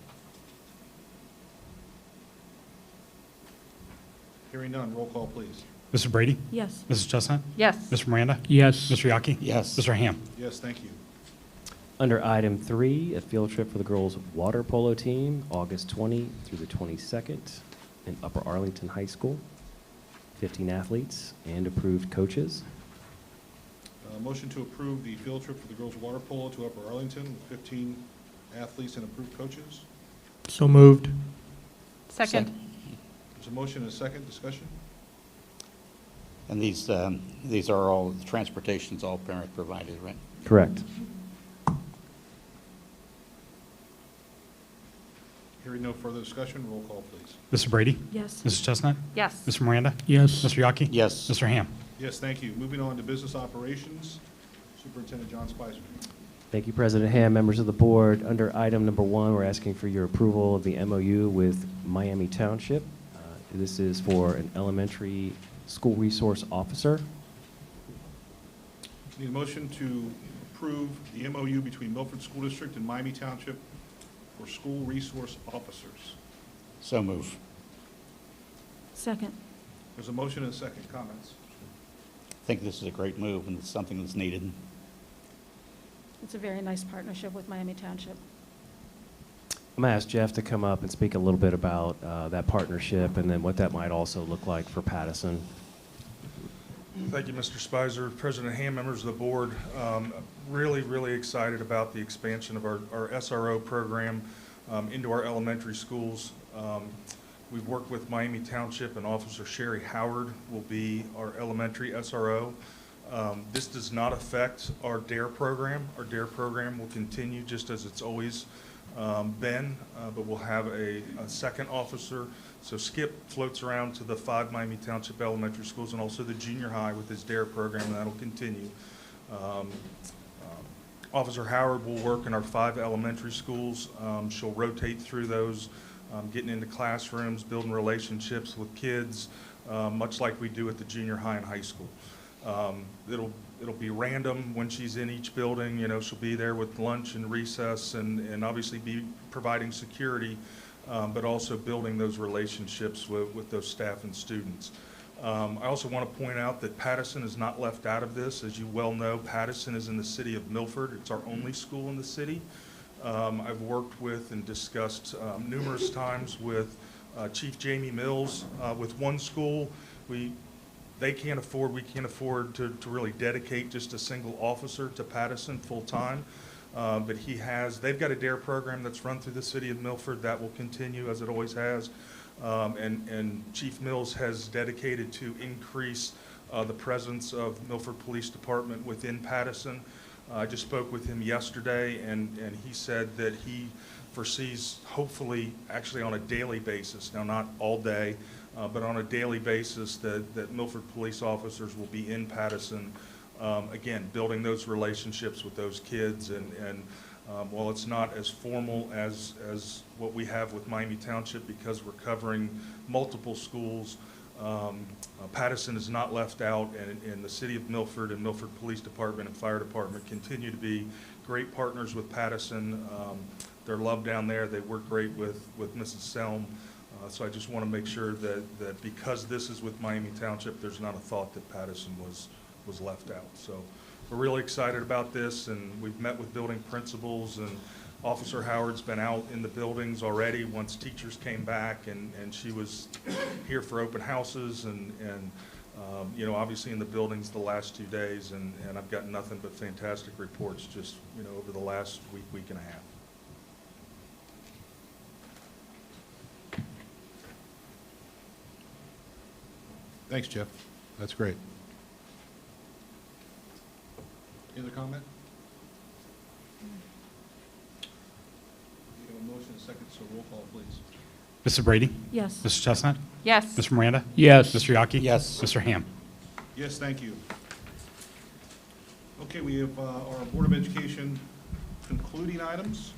Hearing none, roll call, please. Mrs. Brady? Yes. Mrs. Chestnut? Yes. Mr. Miranda? Yes. Mr. Yaki? Yes. Mr. Ham? Yes, thank you. Under item 3, a field trip for the girls' water polo team, August 20 through the 22nd in Upper Arlington High School. 15 athletes and approved coaches. Motion to approve the field trip for the girls' water polo to Upper Arlington with 15 athletes and approved coaches. So moved. Second. There's a motion and a second. Discussion? And these are all, the transportation's all parent provided, right? Correct. Hearing no further discussion, roll call, please. Mrs. Brady? Yes. Mrs. Chestnut? Yes. Mr. Miranda? Yes. Mr. Yaki? Yes. Mr. Ham? Yes, thank you. Moving on to business operations, Superintendent John Spicer. Thank you, President Ham, members of the board. Under item number 1, we're asking for your approval of the MOU with Miami Township. This is for an elementary school resource officer. Need a motion to approve the MOU between Milford School District and Miami Township for school resource officers. So move. Second. There's a motion and a second. Comments? I think this is a great move, and it's something that's needed. It's a very nice partnership with Miami Township. I'm going to ask Jeff to come up and speak a little bit about that partnership and then what that might also look like for Pattison. Thank you, Mr. Spicer. President Ham, members of the board, really excited about the expansion of our SRO program into our elementary schools. We've worked with Miami Township, and Officer Sherry Howard will be our elementary SRO. This does not affect our DARE program. Our DARE program will continue just as it's always been, but we'll have a second officer. So Skip floats around to the 5 Miami Township elementary schools and also the junior high with his DARE program, and that'll continue. Officer Howard will work in our 5 elementary schools. She'll rotate through those, getting into classrooms, building relationships with kids, much like we do at the junior high and high school. It'll be random when she's in each building. You know, she'll be there with lunch and recess and obviously be providing security, but also building those relationships with those staff and students. I also want to point out that Pattison is not left out of this. As you well know, Pattison is in the city of Milford. It's our only school in the city. I've worked with and discussed numerous times with Chief Jamie Mills. With one school, we can't afford to really dedicate just a single officer to Pattison full-time. But they've got a DARE program that's run through the city of Milford that will continue as it always has. And Chief Mills has dedicated to increase the presence of Milford Police Department within Pattison. I just spoke with him yesterday, and he said that he foresees, hopefully, actually on a daily basis, now not all day, but on a daily basis, that Milford police officers will be in Pattison, again, building those relationships with those kids. And while it's not as formal as what we have with Miami Township, because we're covering multiple schools, Pattison is not left out, and the city of Milford and Milford Police Department and Fire Department continue to be great partners with Pattison. They're loved down there. They work great with Mrs. Selm. So I just want to make sure that because this is with Miami Township, there's not a thought that Pattison was left out. So we're really excited about this, and we've met with building principals, and Officer Howard's been out in the buildings already once teachers came back, and she was here for open houses, and you know, obviously in the buildings the last 2 days, and I've gotten nothing but fantastic reports just, you know, over the last week and a half. Thanks, Jeff. That's great. Any other comment? We have a motion and a second, so roll call, please. Mrs. Brady? Yes. Mrs. Chestnut? Yes. Mr. Miranda? Yes. Mr. Yockey? Yes. Mr. Ham? Yes, thank you. Okay, we have our Board of Education concluding items.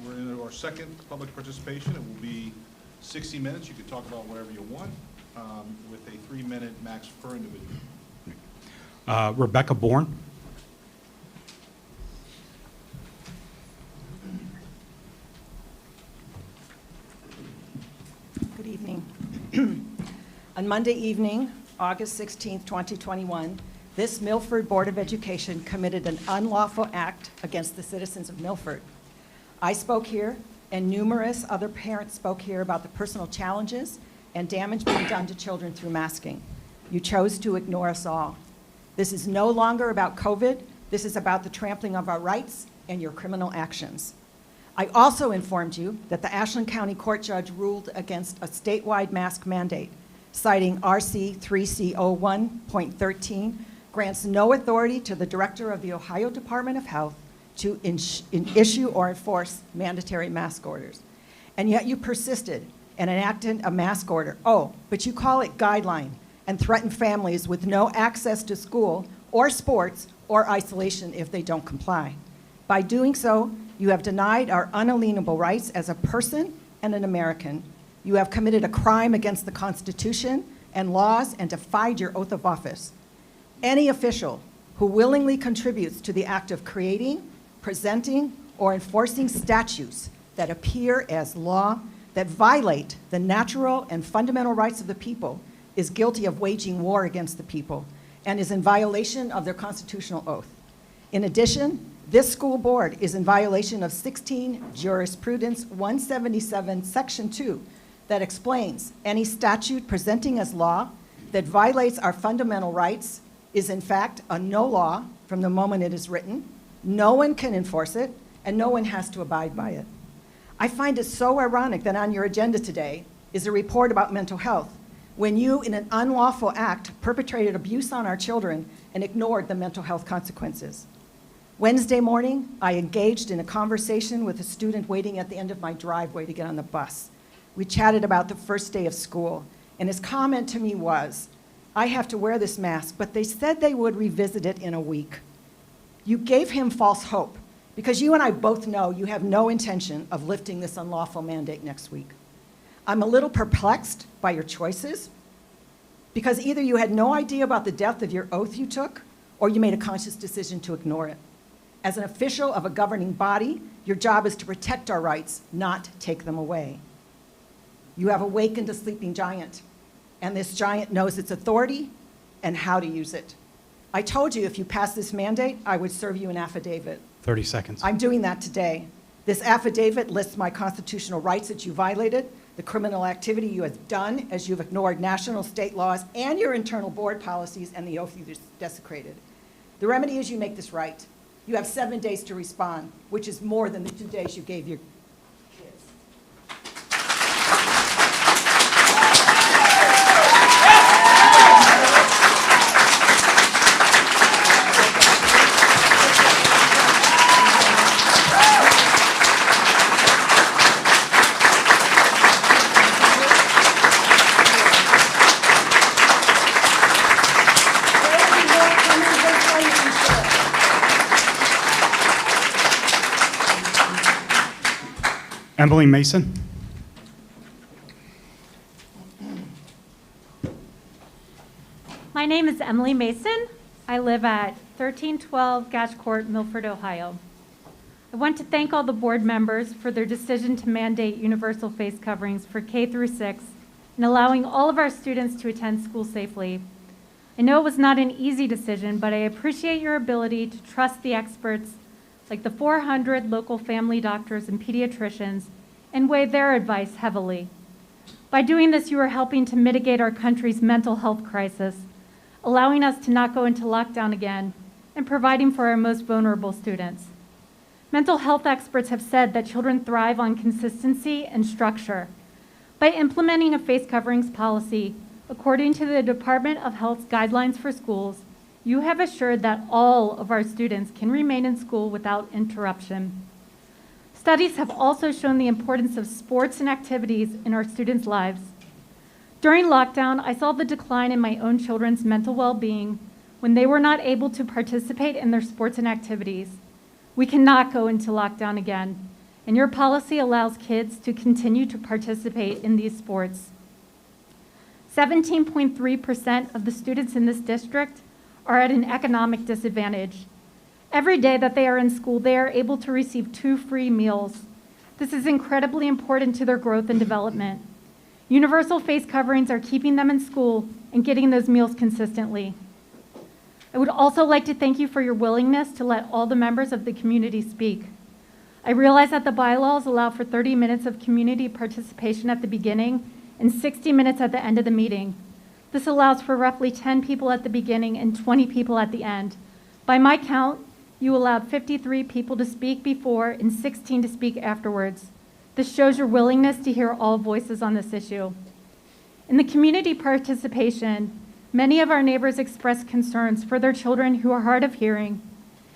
We're into our second public participation. It will be 60 minutes. You can talk about whatever you want, with a 3-minute max per individual. Rebecca Bourne? Good evening. On Monday evening, August 16th, 2021, this Milford Board of Education committed an unlawful act against the citizens of Milford. I spoke here, and numerous other parents spoke here about the personal challenges and damage being done to children through masking. You chose to ignore us all. This is no longer about COVID. This is about the trampling of our rights and your criminal actions. I also informed you that the Ashland County Court judge ruled against a statewide mask mandate, citing RC-3C01.13, grants no authority to the director of the Ohio Department of Health to issue or enforce mandatory mask orders. And yet you persisted and enacted a mask order. Oh, but you call it guideline and threaten families with no access to school or sports or isolation if they don't comply. By doing so, you have denied our unalienable rights as a person and an American. You have committed a crime against the Constitution and laws and defied your oath of office. Any official who willingly contributes to the act of creating, presenting, or enforcing statutes that appear as law that violate the natural and fundamental rights of the people is guilty of waging war against the people and is in violation of their constitutional oath. In addition, this school board is in violation of 16 Jurisprudence 177, Section 2, that explains any statute presenting as law that violates our fundamental rights is in fact a no law from the moment it is written. No one can enforce it, and no one has to abide by it. I find it so ironic that on your agenda today is a report about mental health, when you, in an unlawful act, perpetrated abuse on our children and ignored the mental health consequences. Wednesday morning, I engaged in a conversation with a student waiting at the end of my driveway to get on the bus. We chatted about the first day of school, and his comment to me was, I have to wear this mask, but they said they would revisit it in a week. You gave him false hope, because you and I both know you have no intention of lifting this unlawful mandate next week. I'm a little perplexed by your choices, because either you had no idea about the depth of your oath you took, or you made a conscious decision to ignore it. As an official of a governing body, your job is to protect our rights, not take them away. You have awakened a sleeping giant, and this giant knows its authority and how to use it. I told you if you pass this mandate, I would serve you an affidavit. 30 seconds. I'm doing that today. This affidavit lists my constitutional rights that you violated, the criminal activity you have done as you've ignored national, state laws, and your internal board policies and the oath you desecrated. The remedy is you make this right. You have 7 days to respond, which is more than the 2 days you gave your kids. Emily Mason. My name is Emily Mason. I live at 1312 Gash Court, Milford, Ohio. I want to thank all the board members for their decision to mandate universal face coverings for K through 6 and allowing all of our students to attend school safely. I know it was not an easy decision, but I appreciate your ability to trust the experts like the 400 local family doctors and pediatricians and weigh their advice heavily. By doing this, you are helping to mitigate our country's mental health crisis, allowing us to not go into lockdown again, and providing for our most vulnerable students. Mental health experts have said that children thrive on consistency and structure. By implementing a face coverings policy, according to the Department of Health's guidelines for schools, you have assured that all of our students can remain in school without interruption. Studies have also shown the importance of sports and activities in our students' lives. During lockdown, I saw the decline in my own children's mental well-being when they were not able to participate in their sports and activities. We cannot go into lockdown again, and your policy allows kids to continue to participate in these sports. 17.3% of the students in this district are at an economic disadvantage. Every day that they are in school, they are able to receive 2 free meals. This is incredibly important to their growth and development. Universal face coverings are keeping them in school and getting those meals consistently. I would also like to thank you for your willingness to let all the members of the community speak. I realize that the bylaws allow for 30 minutes of community participation at the beginning and 60 minutes at the end of the meeting. This allows for roughly 10 people at the beginning and 20 people at the end. By my count, you allowed 53 people to speak before and 16 to speak afterwards. This shows your willingness to hear all voices on this issue. In the community participation, many of our neighbors expressed concerns for their children who are hard of hearing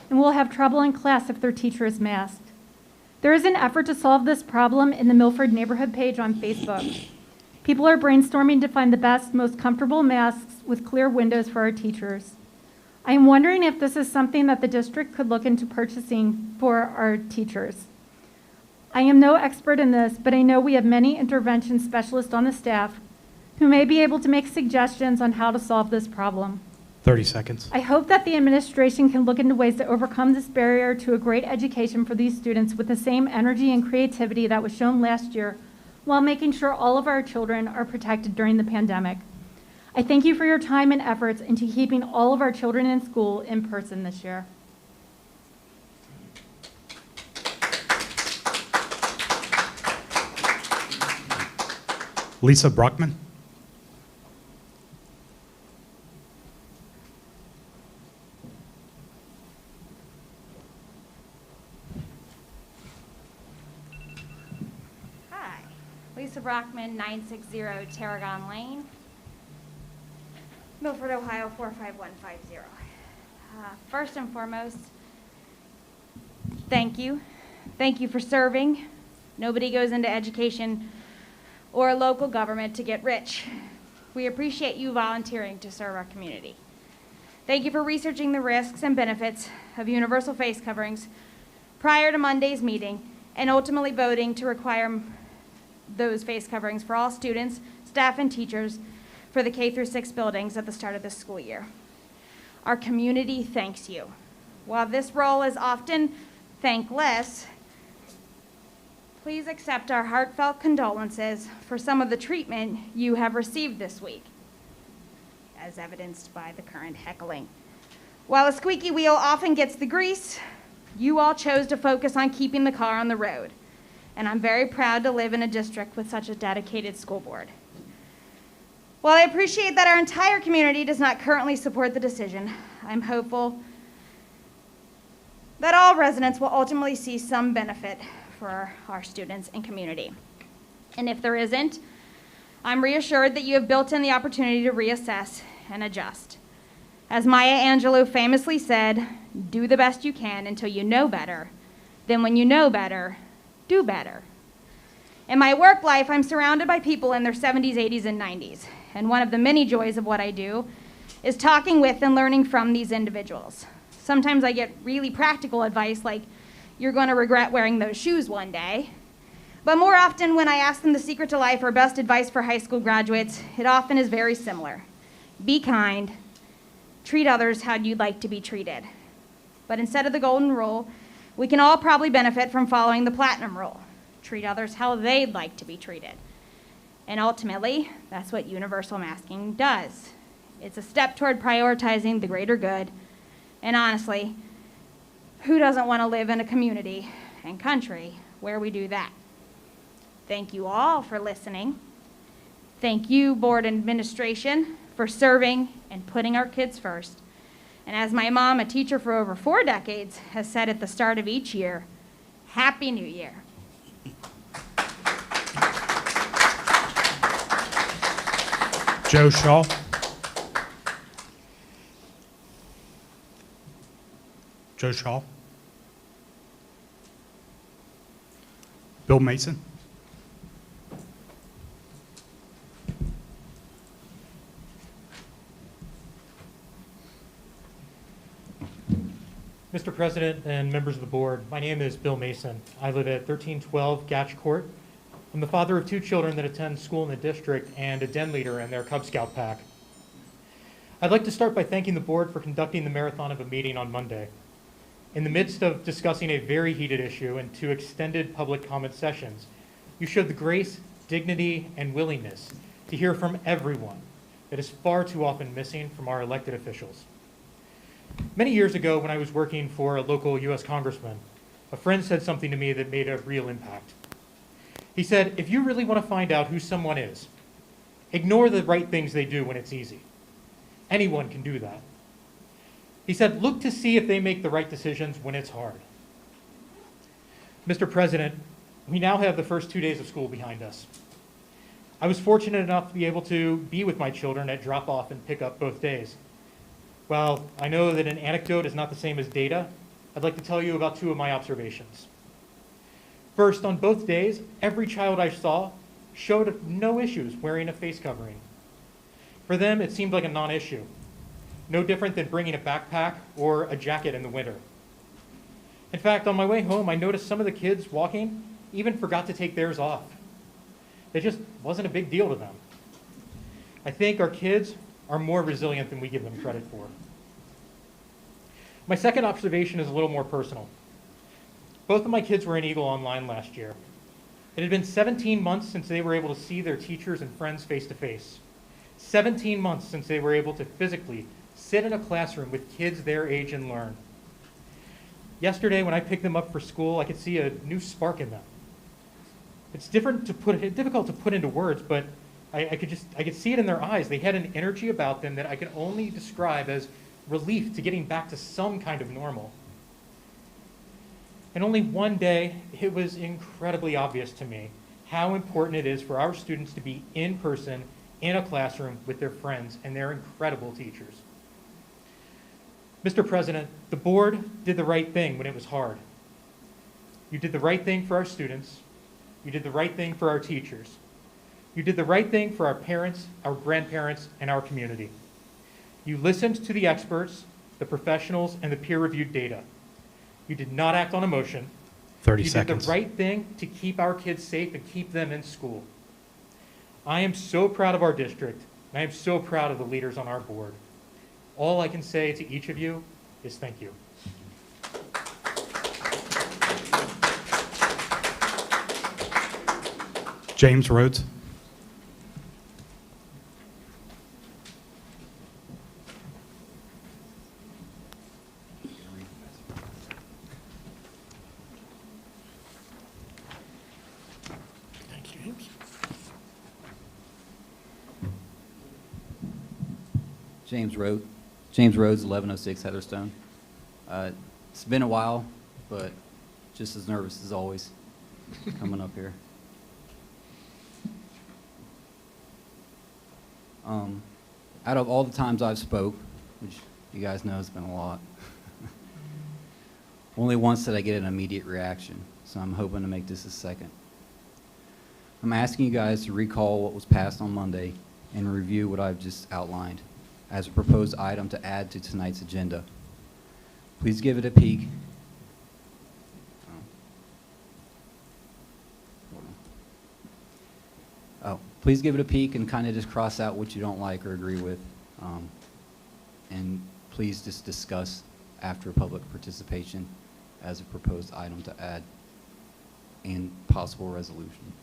and will have trouble in class if their teacher is masked. There is an effort to solve this problem in the Milford neighborhood page on Facebook. People are brainstorming to find the best, most comfortable masks with clear windows for our teachers. I am wondering if this is something that the district could look into purchasing for our teachers. I am no expert in this, but I know we have many intervention specialists on the staff who may be able to make suggestions on how to solve this problem. 30 seconds. I hope that the administration can look into ways to overcome this barrier to a great education for these students with the same energy and creativity that was shown last year, while making sure all of our children are protected during the pandemic. I thank you for your time and efforts into keeping all of our children in school in person this year. Lisa Brockman. Hi, Lisa Brockman, 960 Tarragon Lane, Milford, Ohio 45150. First and foremost, thank you. Thank you for serving. Nobody goes into education or local government to get rich. We appreciate you volunteering to serve our community. Thank you for researching the risks and benefits of universal face coverings prior to Monday's meeting and ultimately voting to require those face coverings for all students, staff, and teachers for the K-6 buildings at the start of this school year. Our community thanks you. While this role is often thankless, please accept our heartfelt condolences for some of the treatment you have received this week, as evidenced by the current heckling. While a squeaky wheel often gets the grease, You all chose to focus on keeping the car on the road, and I'm very proud to live in a district with such a dedicated school board. While I appreciate that our entire community does not currently support the decision, I'm hopeful that all residents will ultimately see some benefit for our students and community. And if there isn't, I'm reassured that you have built in the opportunity to reassess and adjust. As Maya Angelou famously said, do the best you can until you know better. Then when you know better, do better. In my work life, I'm surrounded by people in their 70s, 80s, and 90s. And one of the many joys of what I do is talking with and learning from these individuals. Sometimes I get really practical advice like, you're going to regret wearing those shoes one day. But more often when I ask them the secret to life or best advice for high school graduates, it often is very similar. Be kind, treat others how you'd like to be treated. But instead of the golden rule, we can all probably benefit from following the platinum rule. Treat others how they'd like to be treated. And ultimately, that's what universal masking does. It's a step toward prioritizing the greater good. And honestly, who doesn't want to live in a community and country where we do that? Thank you all for listening. Thank you, board and administration, for serving and putting our kids first. And as my mom, a teacher for over 4 decades, has said at the start of each year, Happy New Year. Joe Shaw. Joe Shaw. Bill Mason. Mr. President and members of the board, my name is Bill Mason. I live at 1312 Gatch Court. I'm the father of 2 children that attend school in the district and a den leader in their Cub Scout pack. I'd like to start by thanking the board for conducting the marathon of a meeting on Monday. In the midst of discussing a very heated issue and 2 extended public comment sessions, you showed the grace, dignity, and willingness to hear from everyone that is far too often missing from our elected officials. Many years ago, when I was working for a local U.S. congressman, a friend said something to me that made a real impact. He said, if you really want to find out who someone is, ignore the right things they do when it's easy. Anyone can do that. He said, look to see if they make the right decisions when it's hard. Mr. President, we now have the first 2 days of school behind us. I was fortunate enough to be able to be with my children at drop-off and pick-up both days. While I know that an anecdote is not the same as data, I'd like to tell you about 2 of my observations. First, on both days, every child I saw showed no issues wearing a face covering. For them, it seemed like a non-issue, no different than bringing a backpack or a jacket in the winter. In fact, on my way home, I noticed some of the kids walking even forgot to take theirs off. It just wasn't a big deal to them. I think our kids are more resilient than we give them credit for. My second observation is a little more personal. Both of my kids were in Eagle Online last year. It had been 17 months since they were able to see their teachers and friends face to face. 17 months since they were able to physically sit in a classroom with kids their age and learn. Yesterday, when I picked them up for school, I could see a new spark in them. It's difficult to put into words, but I could see it in their eyes. They had an energy about them that I can only describe as relief to getting back to some kind of normal. And only one day, it was incredibly obvious to me how important it is for our students to be in person, in a classroom with their friends and their incredible teachers. Mr. President, the board did the right thing when it was hard. You did the right thing for our students. You did the right thing for our teachers. You did the right thing for our parents, our grandparents, and our community. You listened to the experts, the professionals, and the peer-reviewed data. You did not act on emotion. 30 you seconds. You did the right thing to keep our kids safe and keep them in school. I am so proud of our district, and I am so proud of the leaders on our board. All I can say to each of you is thank you. James Rhodes. James Rhodes, 1106 Heatherstone. It's been a while, but just as nervous as always coming up here. Out of all the times I've spoke, which you guys know has been a lot, only once did I get an immediate reaction, so I'm hoping to make this a second. I'm asking you guys to recall what was passed on Monday and review what I've just outlined as a proposed item to add to tonight's agenda. Please give it a peek. Please give it a peek and kind of just cross out what you don't like or agree with. And please just discuss after public participation as a proposed item to add and possible resolution.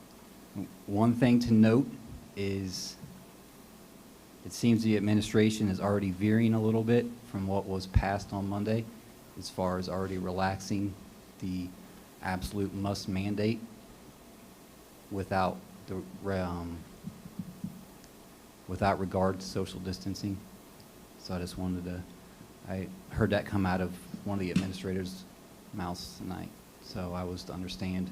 One thing to note is it seems the administration is already veering a little bit from what was passed on Monday as far as already relaxing the absolute must mandate without regard to social distancing. So I just wanted to, I heard that come out of one of the administrators' mouths tonight. So I was to understand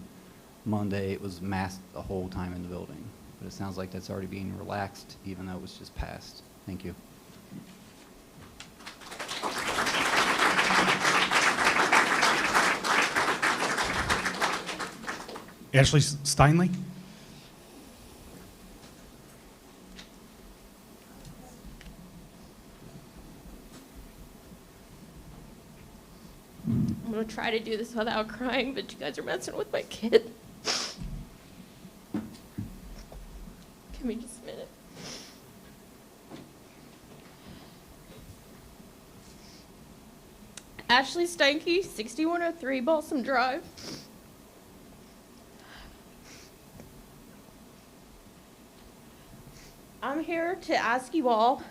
Monday it was masked the whole time in the building. But it sounds like that's already being relaxed even though it was just passed. Thank you. Ashley Steinley? I'm going to try to do this without crying, but you guys are messing with my kid. Give me just a minute. Ashley Steinke, 6103 Balsam Drive. I'm here to ask you all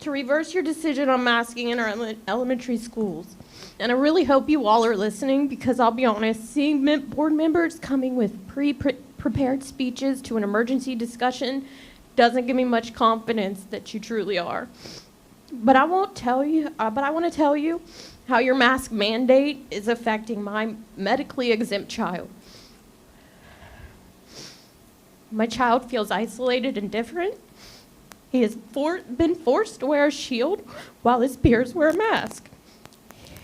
to reverse your decision on masking in our elementary schools. And I really hope you all are listening because I'll be honest, seeing board members coming with prepared speeches to an emergency discussion doesn't give me much confidence that you truly are. But I want to tell you how your mask mandate is affecting my medically exempt child. My child feels isolated and different. He has been forced to wear a shield while his peers wear a mask.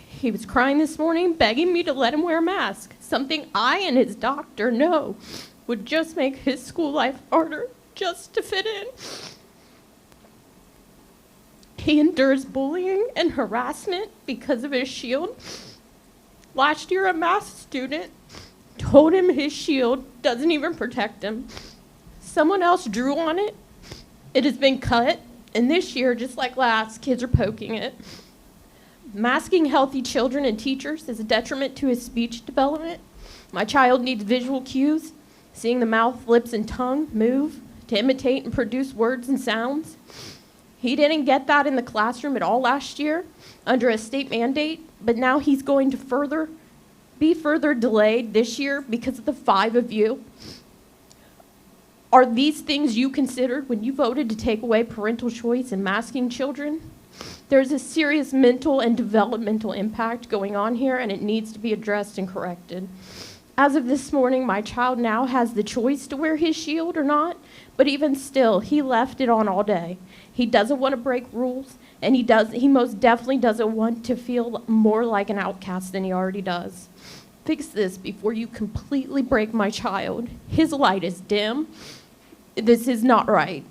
He was crying this morning, begging me to let him wear a mask, something I and his doctor know would just make his school life harder just to fit in. He endures bullying and harassment because of his shield. Last year, a math student told him his shield doesn't even protect him. Someone else drew on it. It has been cut, and this year, just like last, kids are poking it. Masking healthy children and teachers is a detriment to his speech development. My child needs visual cues, seeing the mouth, lips, and tongue move to imitate and produce words and sounds. He didn't get that in the classroom at all last year under a state mandate, but now he's going to be further delayed this year because of the 5 of you. Are these things you considered when you voted to take away parental choice in masking children? There's a serious mental and developmental impact going on here, and it needs to be addressed and corrected. As of this morning, my child now has the choice to wear his shield or not, but even still, he left it on all day. He doesn't want to break rules, and he most definitely doesn't want to feel more like an outcast than he already does. Fix this before you completely break my child. His light is dim. This is not right.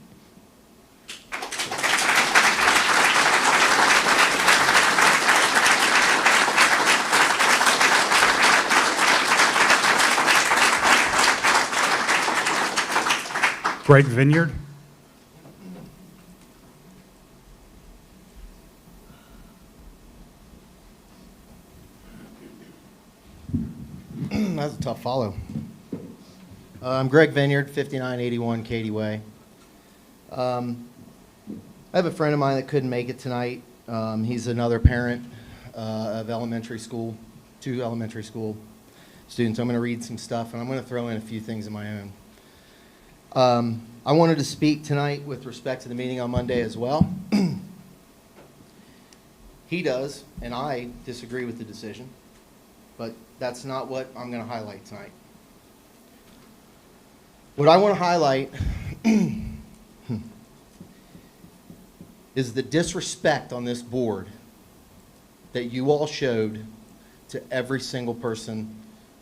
Greg Vineyard? That's a tough follow. I'm Greg Vineyard, 5981 Katy Way. I have a friend of mine that couldn't make it tonight. He's another parent of elementary school, 2 elementary school students. I'm going to read some stuff, and I'm going to throw in a few things of my own. I wanted to speak tonight with respect to the meeting on Monday as well. He does, and I disagree with the decision, but that's not what I'm going to highlight tonight. What I want to highlight is the disrespect on this board that you all showed to every single person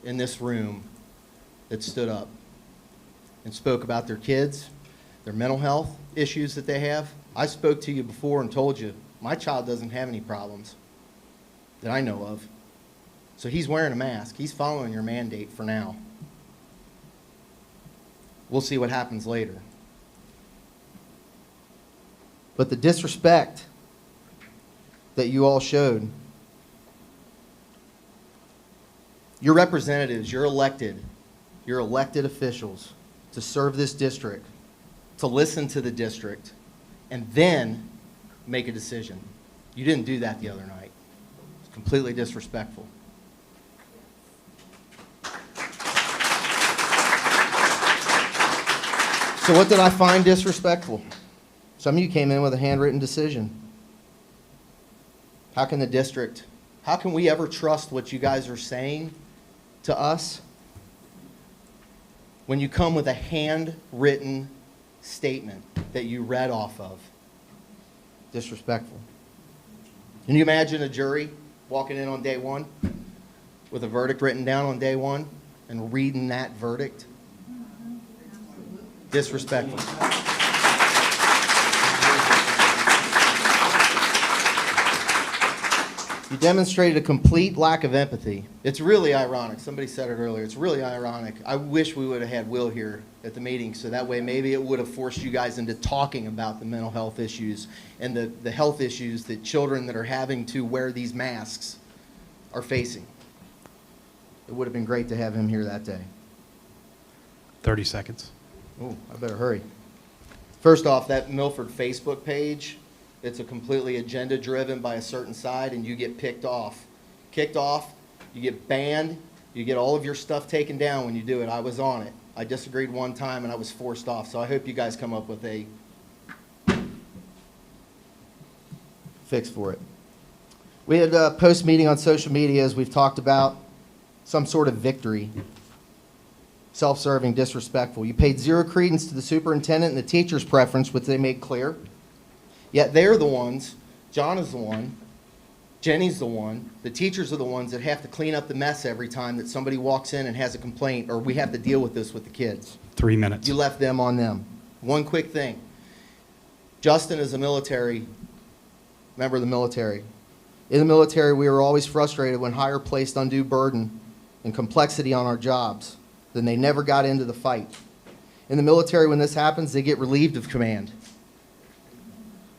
in this room that stood up and spoke about their kids, their mental health issues that they have. I spoke to you before and told you, my child doesn't have any problems that I know of. So he's wearing a mask. He's following your mandate for now. We'll see what happens later. But the disrespect that you all showed, your representatives, your elected officials to serve this district, to listen to the district, and then make a decision. You didn't do that the other night. It's completely disrespectful. So what did I find disrespectful? Some of you came in with a handwritten decision. How can we ever trust what you guys are saying to us when you come with a handwritten statement that you read off of? Disrespectful. Can you imagine a jury walking in on day one with a verdict written down on day one and reading that verdict? Disrespectful. You demonstrated a complete lack of empathy. It's really ironic. Somebody said it earlier. It's really ironic. I wish we would have had Will here at the meeting, so that way maybe it would have forced you guys into talking about the mental health issues and the health issues that children that are having to wear these masks are facing. It would have been great to have him here that day. 30 seconds. Oh, I better hurry. First off, that Milford Facebook page, it's a completely agenda driven by a certain side, and you get kicked off, you get banned, you get all of your stuff taken down when you do it. I was on it. I disagreed one time and I was forced off, so I hope you guys come up with a fix for it. We had a post meeting on social media, as we've talked about, some sort of victory. Self-serving, disrespectful. You paid zero credence to the superintendent and the teacher's preference, which they made clear. Yet they're the ones, John is the one, Jenny's the one, the teachers are the ones that have to clean up the mess every time that somebody walks in and has a complaint, or we have to deal with this with the kids. 3 minutes. You left them on them. One quick thing. Justin is a military, member of the military. In the military, we were always frustrated when higher placed undue burden and complexity on our jobs. Then they never got into the fight. In the military, when this happens, they get relieved of command.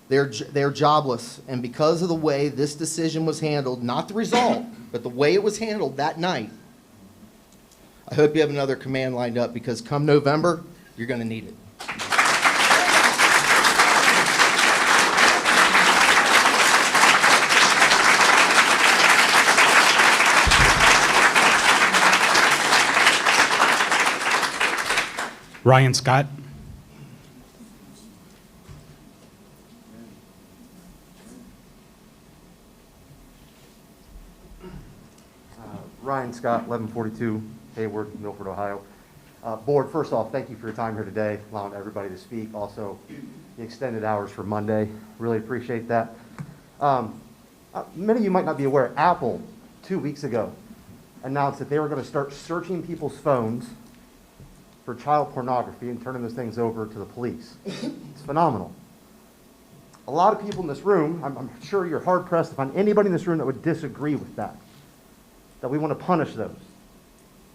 They're jobless, and because of the way this decision was handled, not the result, but the way it was handled that night, I hope you have another command lined up, because come November, you're going to need it. Ryan Scott. Ryan Scott, 1142 Hayward, Milford, Ohio. Board, first off, thank you for your time here today, allowing everybody to speak. Also, the extended hours for Monday, really appreciate that. Many of you might not be aware, Apple, 2 weeks ago, announced that they were going to start searching people's phones for child pornography and turning those things over to the police. It's phenomenal. A lot of people in this room, I'm sure you're hard-pressed to find anybody in this room that would disagree with that we want to punish those.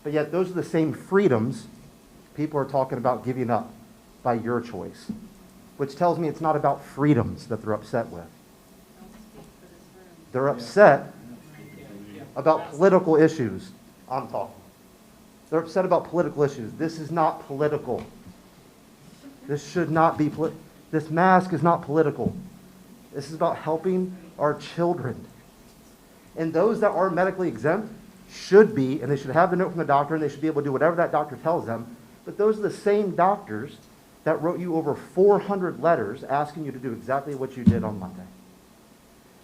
But yet those are the same freedoms people are talking about giving up by your choice, which tells me it's not about freedoms that they're upset with. They're upset about political issues. I'm talking. They're upset about political issues. This is not political. This should not be this mask is not political. This is about helping our children. And those that are medically exempt should be, and they should have the note from the doctor, and they should be able to do whatever that doctor tells them. But those are the same doctors that wrote you over 400 letters asking you to do exactly what you did on Monday.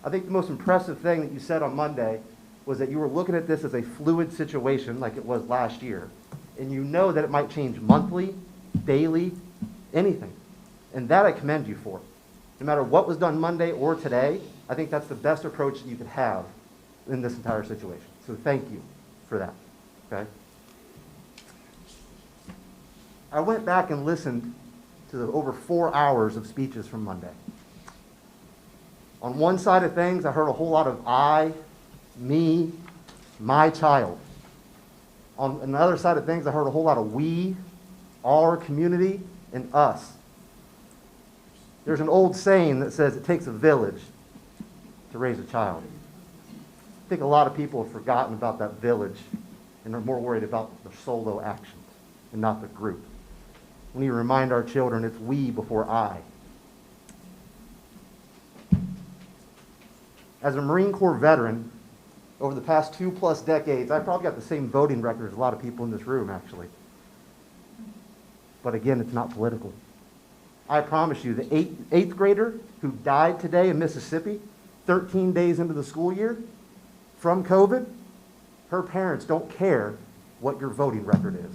I think the most impressive thing that you said on Monday was that you were looking at this as a fluid situation like it was last year, and you know that it might change monthly, daily, anything. And that I commend you for. No matter what was done Monday or today, I think that's the best approach that you could have in this entire situation. So thank you for that, okay? I went back and listened to the over 4 hours of speeches from Monday. On one side of things, I heard a whole lot of I, me, my child. On another side of things, I heard a whole lot of we, our community, and us. There's an old saying that says it takes a village to raise a child. I think a lot of people have forgotten about that village and are more worried about the solo actions and not the group. We need to remind our children it's we before I. As a Marine Corps veteran, over the past 2+ decades, I've probably got the same voting record as a lot of people in this room, actually. But again, it's not political. I promise you, the eighth grader who died today in Mississippi, 13 days into the school year, from COVID, her parents don't care what your voting record is.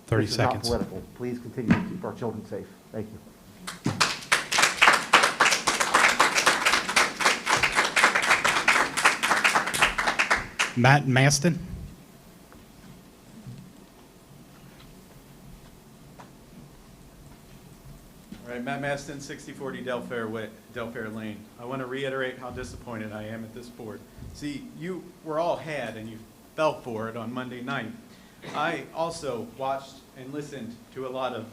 30 This is seconds. not political. Please continue to keep our children safe. Thank you. Matt Maston. All right, Matt Maston, 6040 Delfair Lane. I want to reiterate how disappointed I am at this board. See, you were all had and you fell for it on Monday night. I also watched and listened to a lot of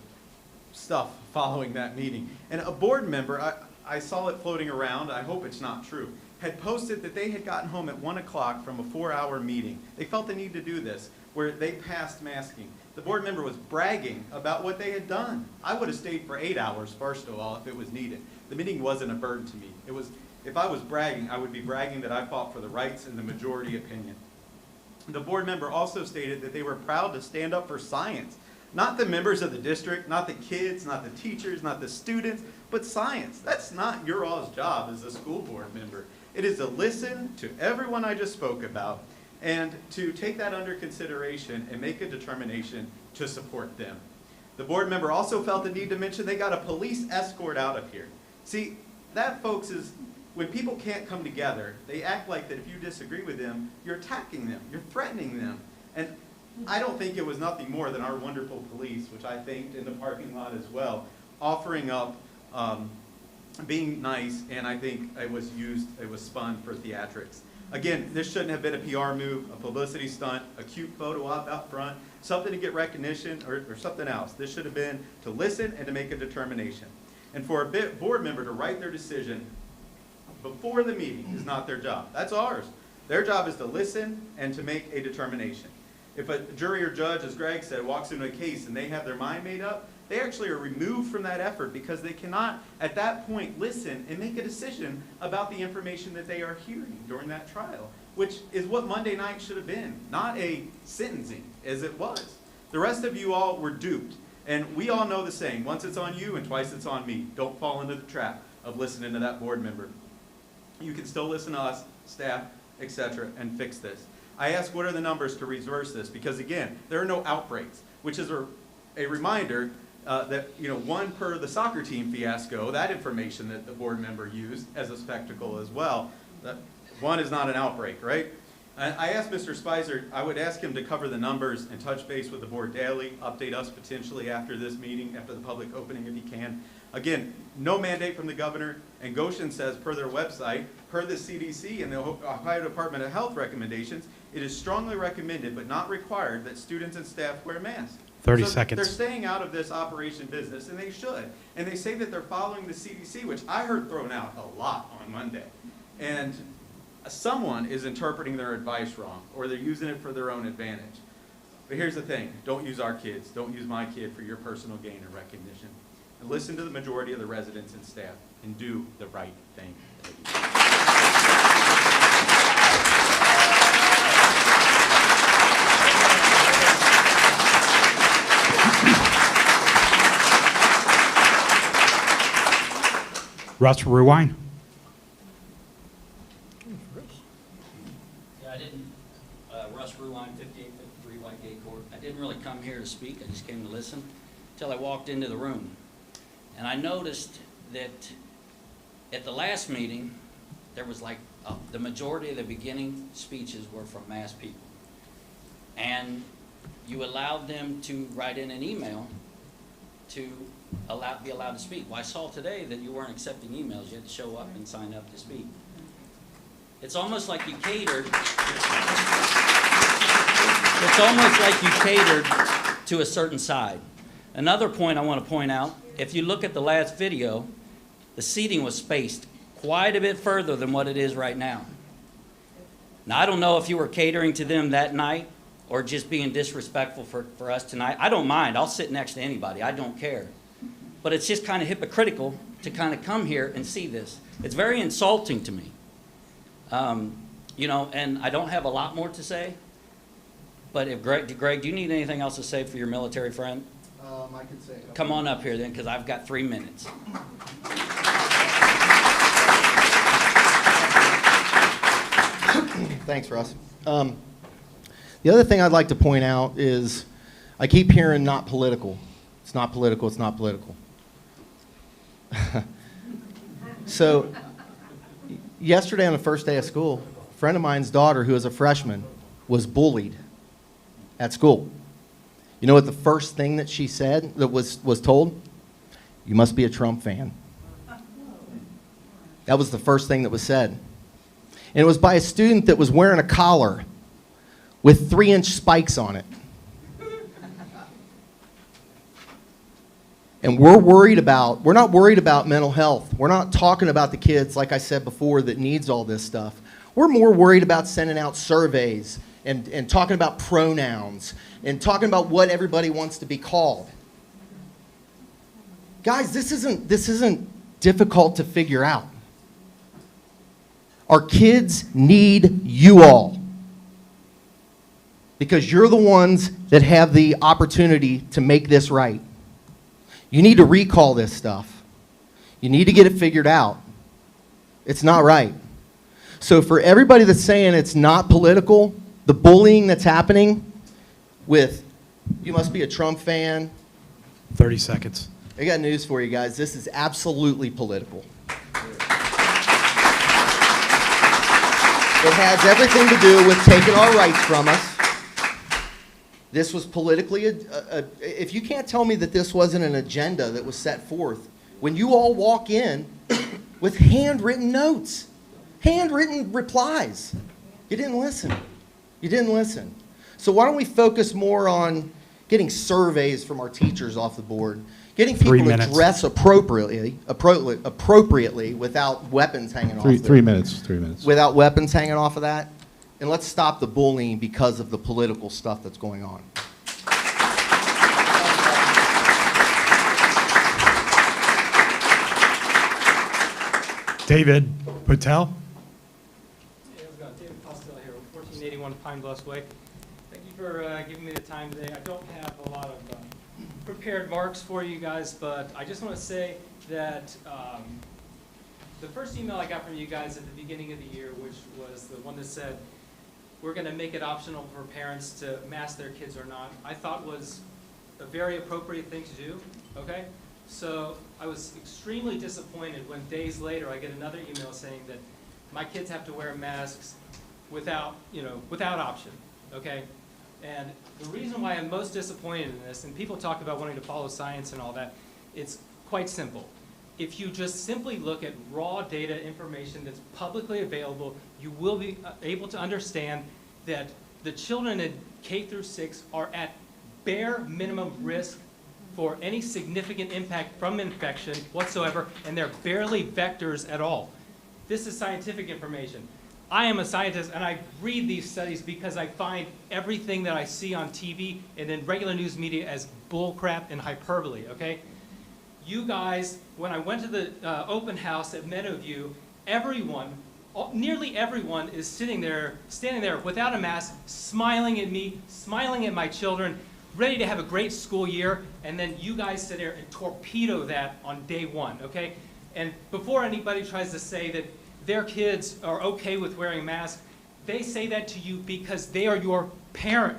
stuff following that meeting. And a board member, I saw it floating around, I hope it's not true, had posted that they had gotten home at 1 o'clock from a 4-hour meeting. They felt the need to do this, where they passed masking. The board member was bragging about what they had done. I would have stayed for 8 hours, first of all, if it was needed. The meeting wasn't a burden to me. It was, if I was bragging, I would be bragging that I fought for the rights and the majority opinion. The board member also stated that they were proud to stand up for science. Not the members of the district, not the kids, not the teachers, not the students, but science. That's not your all's job as a school board member. It is to listen to everyone I just spoke about and to take that under consideration and make a determination to support them. The board member also felt the need to mention they got a police escort out of here. See, that, folks, is when people can't come together, they act like that if you disagree with them, you're attacking them, you're threatening them. And I don't think it was nothing more than our wonderful police, which I thanked in the parking lot as well, offering up being nice, and I think it was spun for theatrics. Again, this shouldn't have been a PR move, a publicity stunt, a cute photo op out front, something to get recognition or something else. This should have been to listen and to make a determination. And for a board member to write their decision before the meeting is not their job. That's ours. Their job is to listen and to make a determination. If a jury or judge, as Greg said, walks into a case and they have their mind made up, they actually are removed from that effort because they cannot, at that point, listen and make a decision about the information that they are hearing during that trial, which is what Monday night should have been, not a sentencing as it was. The rest of you all were duped, and we all know the saying, once it's on you and twice it's on me. Don't fall into the trap of listening to that board member. You can still listen to us, staff, etc., and fix this. I asked what are the numbers to reverse this, because again, there are no outbreaks, which is a reminder that, you know, 1 per the soccer team fiasco, that information that the board member used as a spectacle as well, that 1 is not an outbreak, right? I asked Mr. Spicer, I would ask him to cover the numbers and touch base with the board daily, update us potentially after this meeting, after the public opening if he can. Again, no mandate from the governor, and Goshen says per their website, per the CDC and the Ohio Department of Health recommendations, it is strongly recommended but not required that students and staff wear masks. 30 so seconds. They're staying out of this operation business, and they should. And they say that they're following the CDC, which I heard thrown out a lot on Monday. And someone is interpreting their advice wrong, or they're using it for their own advantage. But here's the thing. Don't use our kids. Don't use my kid for your personal gain or recognition. And listen to the majority of the residents and staff, and do the right thing. Russ Ruwine. Yeah, I didn't, Russ Ruwine, 5853 Whitegate Court. I didn't really come here to speak, I just came to listen until I walked into the room. And I noticed that at the last meeting, there was like, the majority of the beginning speeches were from mass people. And you allowed them to write in an email to be allowed to speak. Well, I saw today that you weren't accepting emails. You had to show up and sign up to speak. It's almost like you catered. It's almost like you catered to a certain side. Another point I want to point out, if you look at the last video, the seating was spaced quite a bit further than what it is right now. Now, I don't know if you were catering to them that night or just being disrespectful for us tonight. I don't mind. I'll sit next to anybody. I don't care. But it's just kind of hypocritical to kind of come here and see this. It's very insulting to me. You know, and I don't have a lot more to say, but if Greg, do you need anything else to say for your military friend? I could say. Come on up here then, because I've got 3 minutes. Thanks, Russ. The other thing I'd like to point out is I keep hearing not political. It's not political, it's not political. So yesterday on the first day of school, a friend of mine's daughter, who is a freshman, was bullied at school. You know what the first thing that she said, that was told? You must be a Trump fan. That was the first thing that was said. And it was by a student that was wearing a collar with 3-inch spikes on it. And we're not worried about mental health. We're not talking about the kids, like I said before, that needs all this stuff. We're more worried about sending out surveys and talking about pronouns and talking about what everybody wants to be called. Guys, this isn't difficult to figure out. Our kids need you all, because you're the ones that have the opportunity to make this right. You need to recall this stuff. You need to get it figured out. It's not right. So for everybody that's saying it's not political, the bullying that's happening with, you must be a Trump fan. 30 seconds. I got news for you guys. This is absolutely political. It has everything to do with taking our rights from us. This was politically, if you can't tell me that this wasn't an agenda that was set forth, when you all walk in with handwritten notes, handwritten replies, you didn't listen. You didn't listen. So why don't we focus more on getting surveys from our teachers off the board, getting people to dress appropriately without weapons hanging off. 3 minutes. 3 minutes. Without weapons hanging off of that. And let's stop the bullying because of the political stuff that's going on. David Patel. Hey, how's it going? David Costello here, 1481 Pine Bluffs Way. Thank you for giving me the time today. I don't have a lot of prepared marks for you guys, but I just want to say that the first email I got from you guys at the beginning of the year, which was the one that said, we're going to make it optional for parents to mask their kids or not, I thought was a very appropriate thing to do, okay? So I was extremely disappointed when days later I get another email saying that my kids have to wear masks without option, okay? And the reason why I'm most disappointed in this, and people talk about wanting to follow science and all that, it's quite simple. If you just simply look at raw data information that's publicly available, you will be able to understand that the children in K through 6 are at bare minimum risk for any significant impact from infection whatsoever, and they're barely vectors at all. This is scientific information. I am a scientist, and I read these studies because I find everything that I see on TV and in regular news media as bullcrap and hyperbole, okay? You guys, when I went to the open house at Meadowview, nearly everyone is standing there without a mask, smiling at me, smiling at my children, ready to have a great school year, and then you guys sit there and torpedo that on day one, okay? And before anybody tries to say that their kids are okay with wearing masks, they say that to you because they are your parent,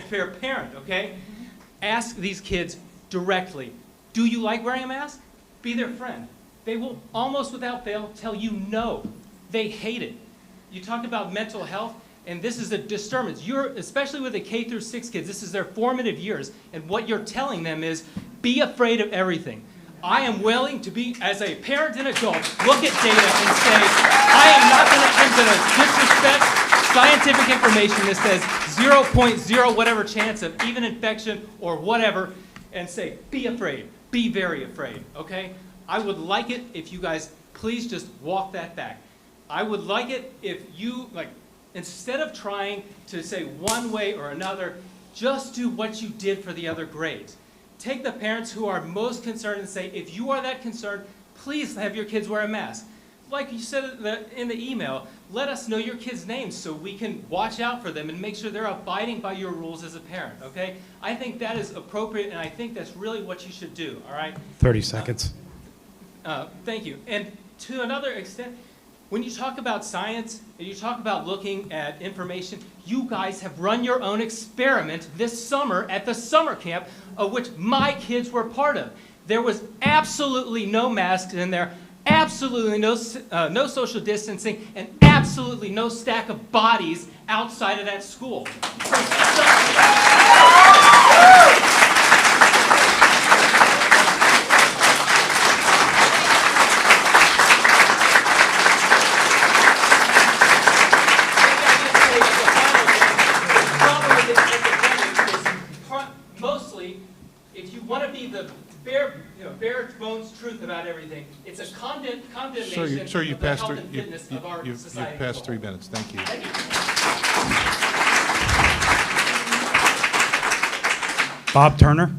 their parent, okay? Ask these kids directly, do you like wearing a mask? Be their friend. They will almost without fail tell you no. They hate it. You talk about mental health, and this is a disturbance. Especially with the K through 6 kids, this is their formative years, and what you're telling them is, be afraid of everything. I am willing to be, as a parent and adult, look at data and say, I am not going to disrespect scientific information that says 0.0 whatever chance of even infection or whatever, and say, be afraid, be very afraid, okay? I would like it if you guys please just walk that back. I would like it if you, instead of trying to say one way or another, just do what you did for the other grades. Take the parents who are most concerned and say, if you are that concerned, please have your kids wear a mask. Like you said in the email, let us know your kids' names so we can watch out for them and make sure they're abiding by your rules as a parent, okay? I think that is appropriate, and I think that's really what you should do, all right? 30 seconds. Thank you. And to another extent, when you talk about science and you talk about looking at information, you guys have run your own experiment this summer at the summer camp, of which my kids were part of. There was absolutely no masks in there, absolutely no social distancing, and absolutely no stack of bodies outside of that school. Bare bones truth about everything. It's a condemnation Sir, you of the passed health and fitness of our society. You've passed 3 minutes. Thank you. Thank you. Bob Turner.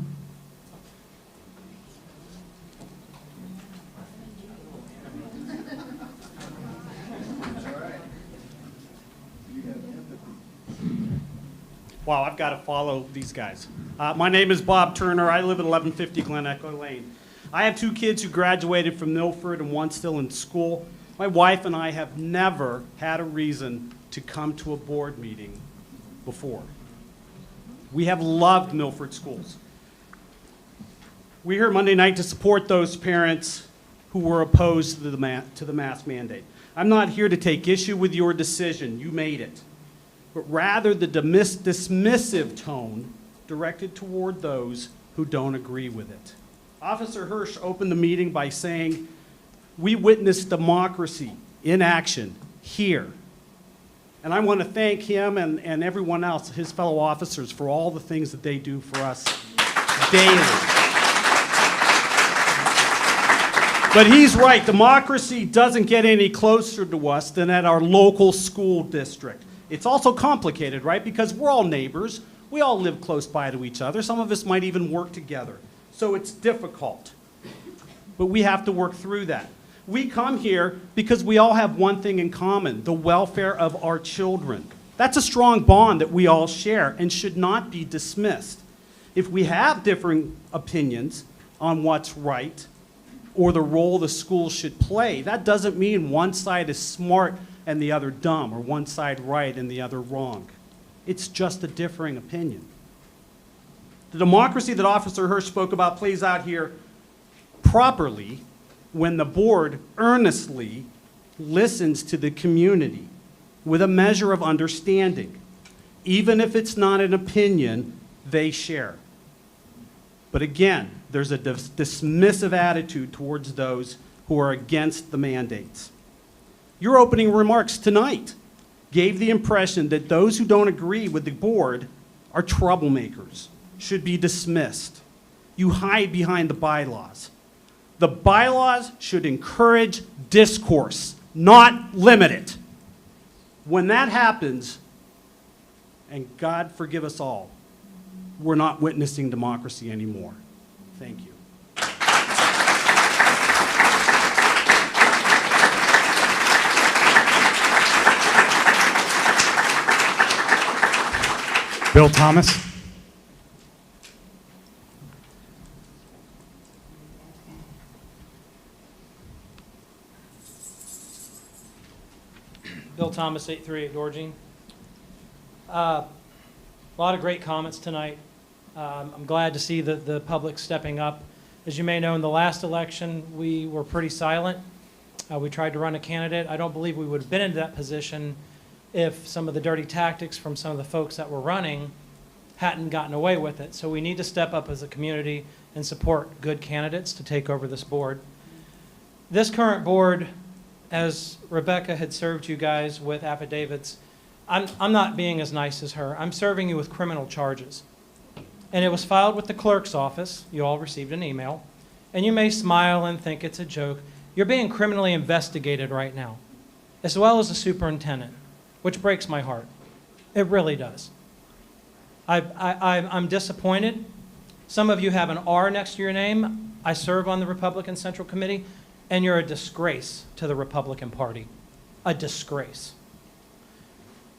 Wow, I've got to follow these guys. My name is Bob Turner. I live at 1150 Glen Echo Lane. I have 2 kids who graduated from Milford and one still in school. My wife and I have never had a reason to come to a board meeting before. We have loved Milford schools. We're here Monday night to support those parents who were opposed to the mask mandate. I'm not here to take issue with your decision. You made it. But rather the dismissive tone directed toward those who don't agree with it. Officer Hirsch opened the meeting by saying, we witnessed democracy in action here. And I want to thank him and everyone else, his fellow officers, for all the things that they do for us daily. But he's right, democracy doesn't get any closer to us than at our local school district. It's also complicated, right? Because we're all neighbors. We all live close by to each other. Some of us might even work together. So it's difficult. But we have to work through that. We come here because we all have one thing in common, the welfare of our children. That's a strong bond that we all share and should not be dismissed. If we have differing opinions on what's right or the role the school should play, that doesn't mean one side is smart and the other dumb, or one side right and the other wrong. It's just a differing opinion. The democracy that Officer Hirsch spoke about plays out here properly when the board earnestly listens to the community with a measure of understanding, even if it's not an opinion they share. But again, there's a dismissive attitude towards those who are against the mandates. Your opening remarks tonight gave the impression that those who don't agree with the board are troublemakers, should be dismissed. You hide behind the bylaws. The bylaws should encourage discourse, not limit it. When that happens, and God forgive us all, we're not witnessing democracy anymore. Thank you. Bill Thomas. Bill Thomas, 838 Dorjeen. A lot of great comments tonight. I'm glad to see the public stepping up. As you may know, in the last election, we were pretty silent. We tried to run a candidate. I don't believe we would have been in that position if some of the dirty tactics from some of the folks that were running hadn't gotten away with it. So we need to step up as a community and support good candidates to take over this board. This current board, as Rebecca had served you guys with affidavits, I'm not being as nice as her. I'm serving you with criminal charges. And it was filed with the clerk's office. You all received an email. And you may smile and think it's a joke. You're being criminally investigated right now, as well as the superintendent, which breaks my heart. It really does. I'm disappointed. Some of you have an R next to your name. I serve on the Republican Central Committee, and you're a disgrace to the Republican Party. A disgrace.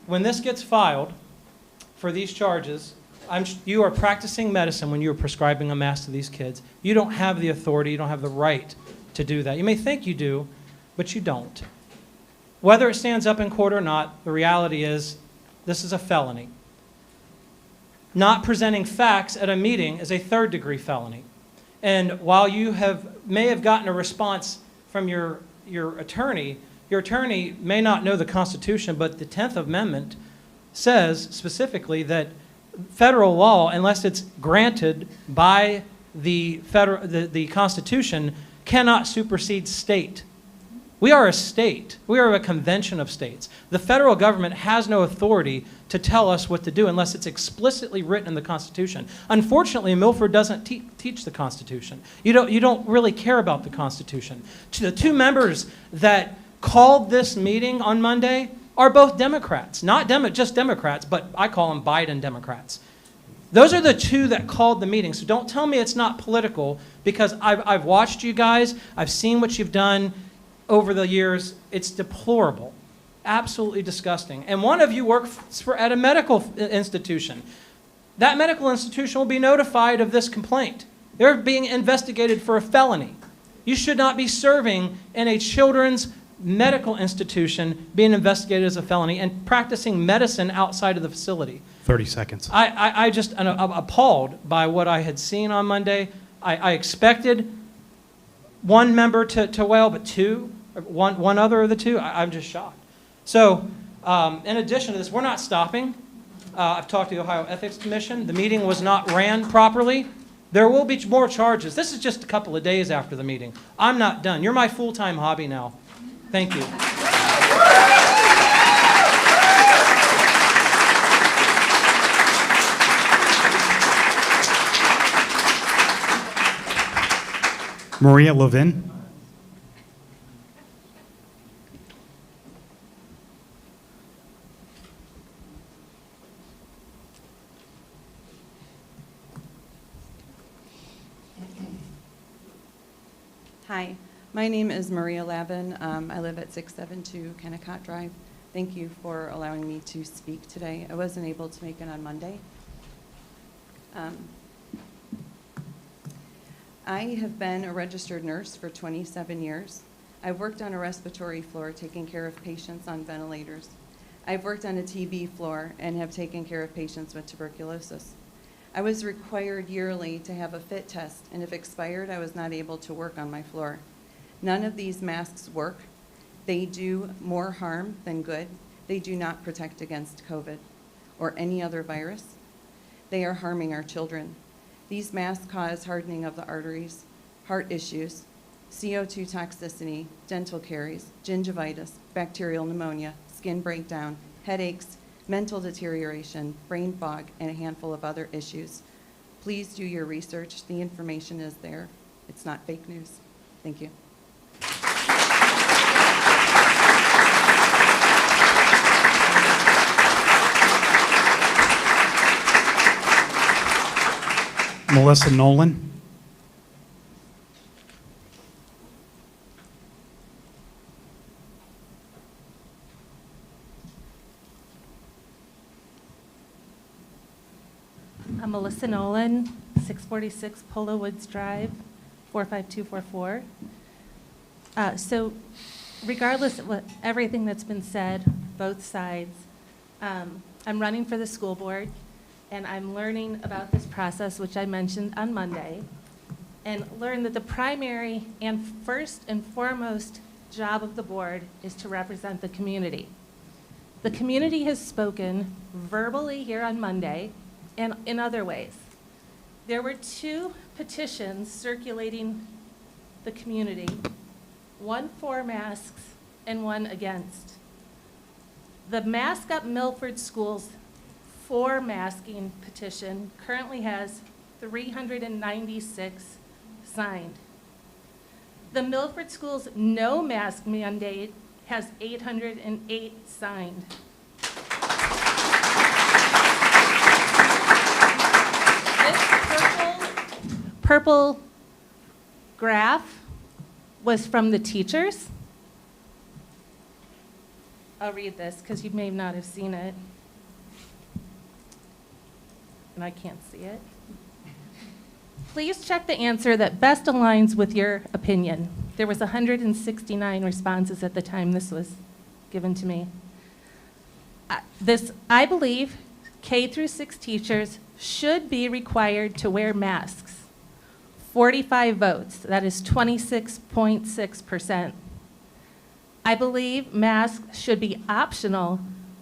When this gets filed for these charges, you are practicing medicine when you are prescribing a mask to these kids. You don't have the authority, you don't have the right to do that. You may think you do, but you don't. Whether it stands up in court or not, the reality is this is a felony. Not presenting facts at a meeting is a third-degree felony. And while you may have gotten a response from your attorney may not know the Constitution, but the 10th Amendment says specifically that federal law, unless it's granted by the Constitution, cannot supersede state. We are a state. We are a convention of states. The federal government has no authority to tell us what to do unless it's explicitly written in the Constitution. Unfortunately, Milford doesn't teach the Constitution. You don't really care about the Constitution. The two members that called this meeting on Monday are both Democrats. Not just Democrats, but I call them Biden Democrats. Those are the two that called the meeting. So don't tell me it's not political, because I've watched you guys. I've seen what you've done over the years. It's deplorable. Absolutely disgusting. And one of you works at a medical institution. That medical institution will be notified of this complaint. They're being investigated for a felony. You should not be serving in a children's medical institution, being investigated as a felony, and practicing medicine outside of the facility. 30 seconds. I'm appalled by what I had seen on Monday. I expected one member to wail, but one other of the two, I'm just shocked. So, in addition to this, we're not stopping. I've talked to the Ohio Ethics Commission. The meeting was not ran properly. There will be more charges. This is just a couple of days after the meeting. I'm not done. You're my full-time hobby now. Thank you. Maria Levin. Hi, my name is Maria Lavin. I live at 672 Kennecott Drive. Thank you for allowing me to speak today. I wasn't able to make it on Monday. I have been a registered nurse for 27 years. I've worked on a respiratory floor taking care of patients on ventilators. I've worked on a TB floor and have taken care of patients with tuberculosis. I was required yearly to have a fit test, and if expired, I was not able to work on my floor. None of these masks work. They do more harm than good. They do not protect against COVID or any other virus. They are harming our children. These masks cause hardening of the arteries, heart issues, CO2 toxicity, dental caries, gingivitis, bacterial pneumonia, skin breakdown, headaches, mental deterioration, brain fog, and a handful of other issues. Please do your research. The information is there. It's not fake news. Thank you. Melissa Nolan. I'm Melissa Nolan, 646 Polo Woods Drive, 45244. So regardless of everything that's been said, both sides. I'm running for the school board, and I'm learning about this process, which I mentioned on Monday, and learned that the primary and first and foremost job of the board is to represent the community. The community has spoken verbally here on Monday and in other ways. There were 2 petitions circulating the community, one for masks and one against. The Mask Up Milford Schools for masking petition currently has 396 signed. The Milford Schools no mask mandate has 808 signed. This purple graph was from the teachers. I'll read this because you may not have seen it. And I can't see it. Please check the answer that best aligns with your opinion. There was 169 responses at the time this was given to me. I believe K through 6 teachers should be required to wear masks. 45 votes, that is 26.6%. I believe masks should be optional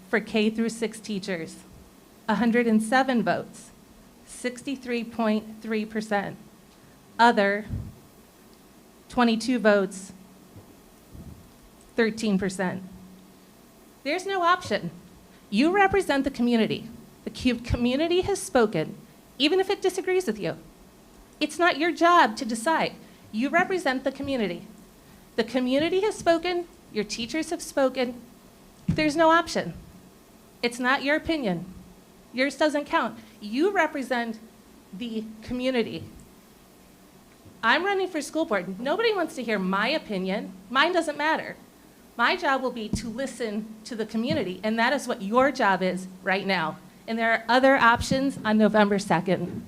for K through 6 teachers. 107 votes, 63.3%. Other, 22 votes, 13%. There's no option. You represent the community. The community has spoken, even if it disagrees with you. It's not your job to decide. You represent the community. The community has spoken, your teachers have spoken. There's no option. It's not your opinion. Yours doesn't count. You represent the community. I'm running for school board. Nobody wants to hear my opinion. Mine doesn't matter. My job will be to listen to the community, and that is what your job is right now. And there are other options on November 2nd.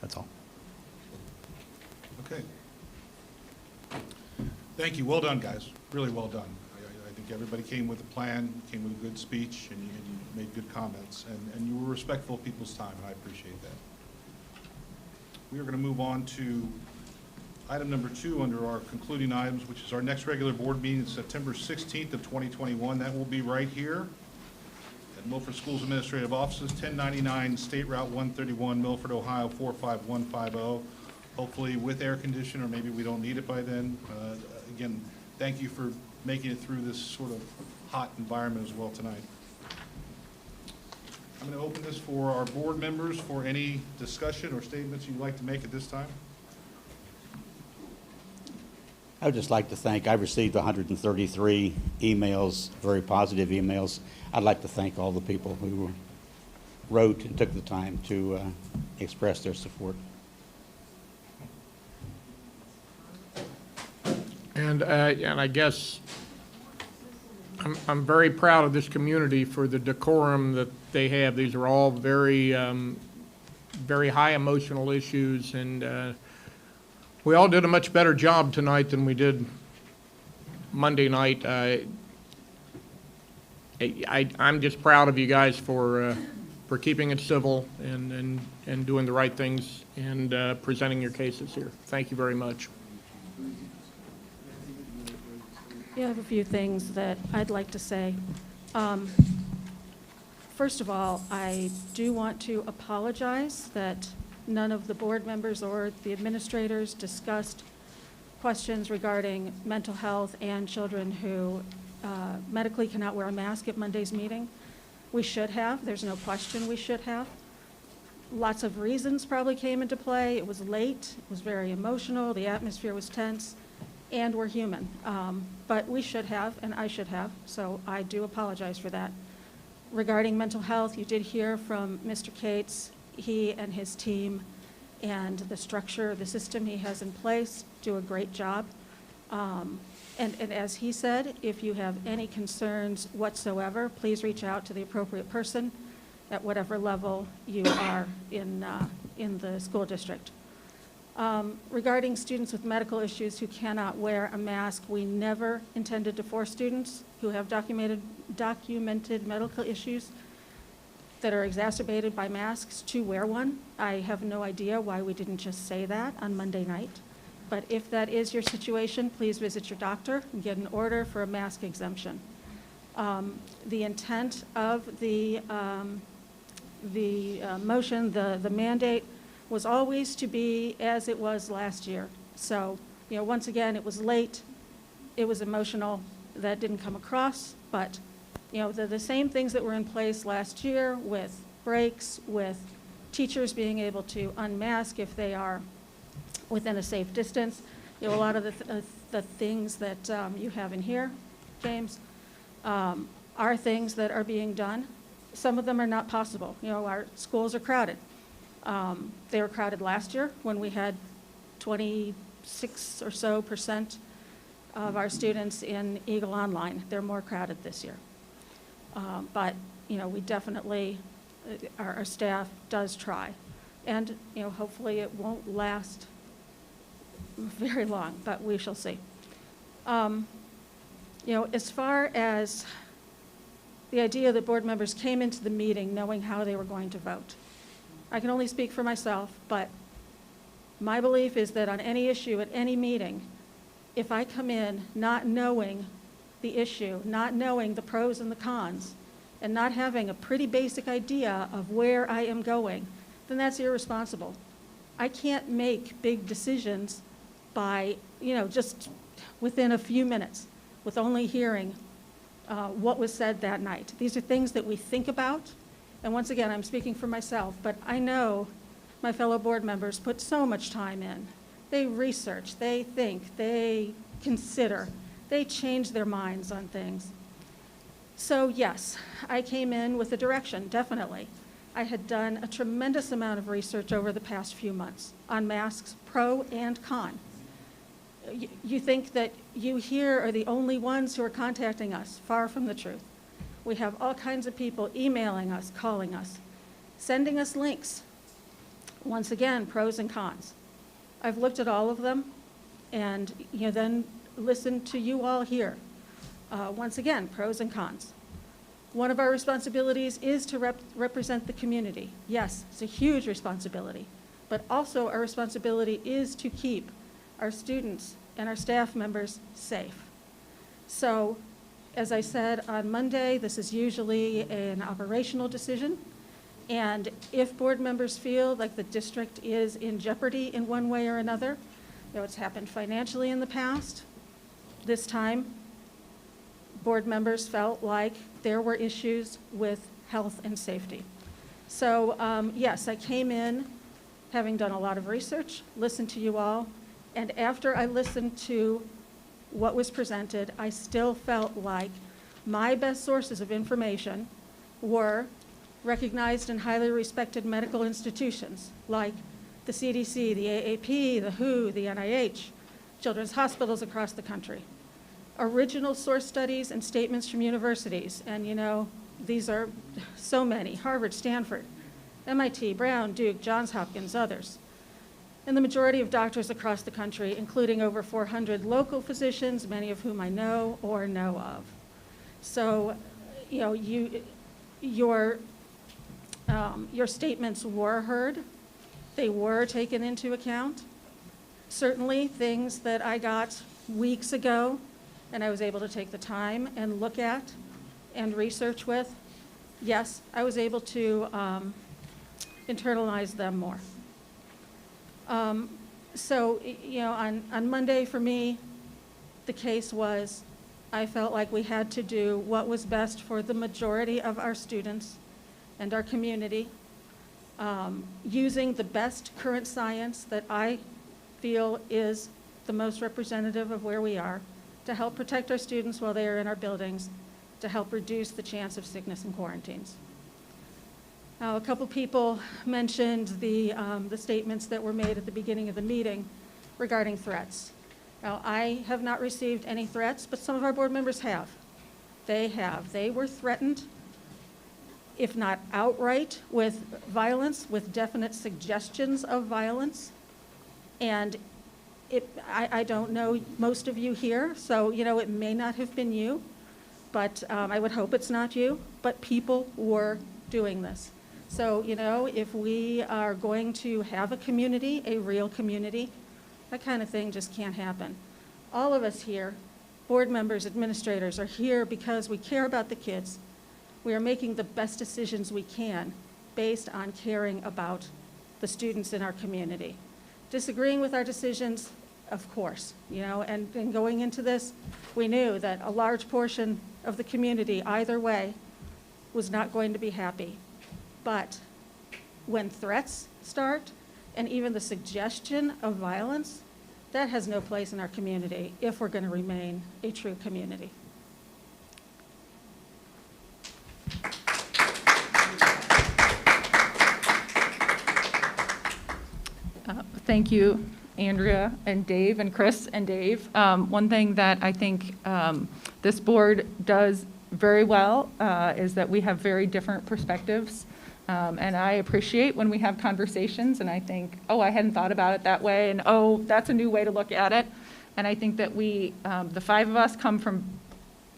That's all. Okay. Thank you. Well done, guys. Really well done. I think everybody came with a plan, came with a good speech, and you made good comments. And you were respectful of people's time, and I appreciate that. We are going to move on to item number 2 under our concluding items, which is our next regular board meeting, September 16th of 2021. That will be right here at Milford Schools Administrative Offices, 1099 State Route 131, Milford, Ohio 45150. Hopefully with air conditioning, or maybe we don't need it by then. Again, thank you for making it through this sort of hot environment as well tonight. I'm going to open this for our board members for any discussion or statements you'd like to make at this time. I would just like to thank, I've received 133 emails, very positive emails. I'd like to thank all the people who wrote and took the time to express their support. And I guess I'm very proud of this community for the decorum that they have. These are all very, very high emotional issues, and we all did a much better job tonight than we did Monday night. I'm just proud of you guys for keeping it civil and doing the right things and presenting your cases here. Thank you very much. Yeah, I have a few things that I'd like to say. First of all, I do want to apologize that none of the board members or the administrators discussed questions regarding mental health and children who medically cannot wear a mask at Monday's meeting. We should have. There's no question we should have. Lots of reasons probably came into play. It was late. It was very emotional. The atmosphere was tense. And we're human. But we should have, and I should have, so I do apologize for that. Regarding mental health, you did hear from Mr. Cates. He and his team and the structure, the system he has in place do a great job. And as he said, if you have any concerns whatsoever, please reach out to the appropriate person. at whatever level you are in the school district. Regarding students with medical issues who cannot wear a mask, we never intended to force students who have documented medical issues that are exacerbated by masks to wear one. I have no idea why we didn't just say that on Monday night. But if that is your situation, please visit your doctor and get an order for a mask exemption. The intent of the motion, the mandate, was always to be as it was last year. So, once again, it was late, it was emotional, that didn't come across, but, the same things that were in place last year with breaks, with teachers being able to unmask if they are within a safe distance. A lot of the things that you have in here, James, are things that are being done. Some of them are not possible. Our schools are crowded. They were crowded last year when we had 26% or so of our students in Eagle Online. They're more crowded this year. But, we definitely, our staff does try. And, hopefully it won't last very long, but we shall see. As far as the idea that board members came into the meeting knowing how they were going to vote, I can only speak for myself, but my belief is that on any issue at any meeting, if I come in not knowing the issue, not knowing the pros and the cons, and not having a pretty basic idea of where I am going, then that's irresponsible. I can't make big decisions by, just within a few minutes with only hearing what was said that night. These are things that we think about. And once again, I'm speaking for myself, but I know my fellow board members put so much time in. They research, they think, they consider, they change their minds on things. So yes, I came in with a direction, definitely. I had done a tremendous amount of research over the past few months on masks, pro and con. You think that you here are the only ones who are contacting us. Far from the truth. We have all kinds of people emailing us, calling us, sending us links. Once again, pros and cons. I've looked at all of them and then listened to you all here. Once again, pros and cons. One of our responsibilities is to represent the community. Yes, it's a huge responsibility, but also our responsibility is to keep our students and our staff members safe. So, as I said on Monday, this is usually an operational decision, and if board members feel like the district is in jeopardy in one way or another, it's happened financially in the past. This time, board members felt like there were issues with health and safety. So yes, I came in having done a lot of research, listened to you all, and after I listened to what was presented, I still felt like my best sources of information were recognized and highly respected medical institutions like the CDC, the AAP, the WHO, the NIH, children's hospitals across the country. Original source studies and statements from universities, and these are so many, Harvard, Stanford, MIT, Brown, Duke, Johns Hopkins, others. And the majority of doctors across the country, including over 400 local physicians, many of whom I know or know of. So, your statements were heard. They were taken into account. Certainly, things that I got weeks ago, and I was able to take the time and look at and research with, yes, I was able to internalize them more. So, on Monday for me, the case was I felt like we had to do what was best for the majority of our students and our community, using the best current science that I feel is the most representative of where we are, to help protect our students while they are in our buildings, to help reduce the chance of sickness and quarantines. Now, a couple people mentioned the statements that were made at the beginning of the meeting regarding threats. Now, I have not received any threats, but some of our board members have. They have. They were threatened if not outright with violence, with definite suggestions of violence. And I don't know most of you here, so, it may not have been you, but I would hope it's not you, but people were doing this. So, if we are going to have a community, a real community, that kind of thing just can't happen. All of us here, board members, administrators, are here because we care about the kids. We are making the best decisions we can based on caring about the students in our community. Disagreeing with our decisions, of course, and going into this, we knew that a large portion of the community, either way, was not going to be happy. But when threats start, and even the suggestion of violence, that has no place in our community if we're going to remain a true community. Thank you, Andrea and Dave and Chris and Dave. One thing that I think this board does very well is that we have very different perspectives. And I appreciate when we have conversations and I think, oh, I hadn't thought about it that way, and oh, that's a new way to look at it. And I think that we, the five of us, come from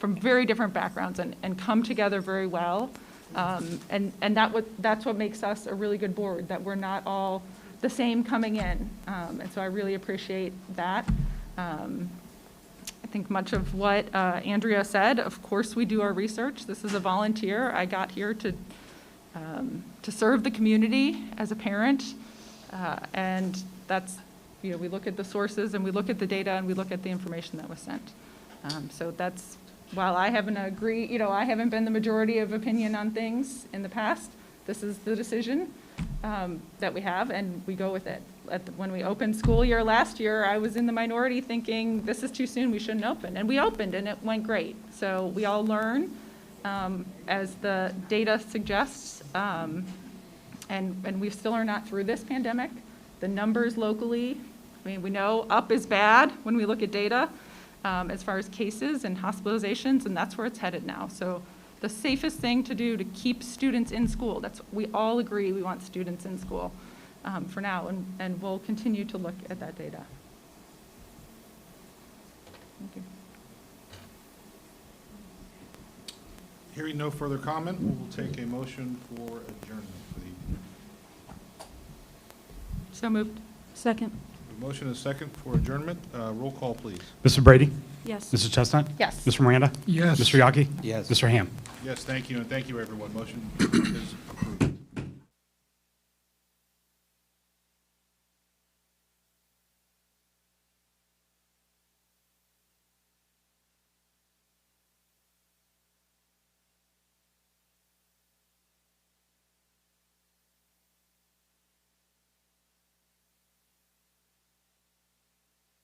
very different backgrounds and come together very well. And that's what makes us a really good board, that we're not all the same coming in. And so I really appreciate that. I think much of what Andrea said, of course we do our research. This is a volunteer. I got here to serve the community as a parent, and that's, we look at the sources and we look at the data and we look at the information that was sent. So that's, while I haven't I haven't been the majority of opinion on things in the past, this is the decision that we have, and we go with it. When we opened school year last year, I was in the minority thinking, this is too soon, we shouldn't open. And we opened and it went great. So we all learn as the data suggests, and we still are not through this pandemic. The numbers locally, we know up is bad when we look at data as far as cases and hospitalizations, and that's where it's headed now. So the safest thing to do to keep students in school, we all agree we want students in school for now, and we'll continue to look at that data. Thank you. Hearing no further comment, we will take a motion for adjournment for the evening. So moved. Second. A motion and a second for adjournment. Roll call, please. Mr. Brady? Yes. Mrs. Chestnut? Yes. Mr. Miranda? Yes. Mr. Yaki? Yes. Mr. Ham? Yes, thank you, and thank you, everyone. Motion is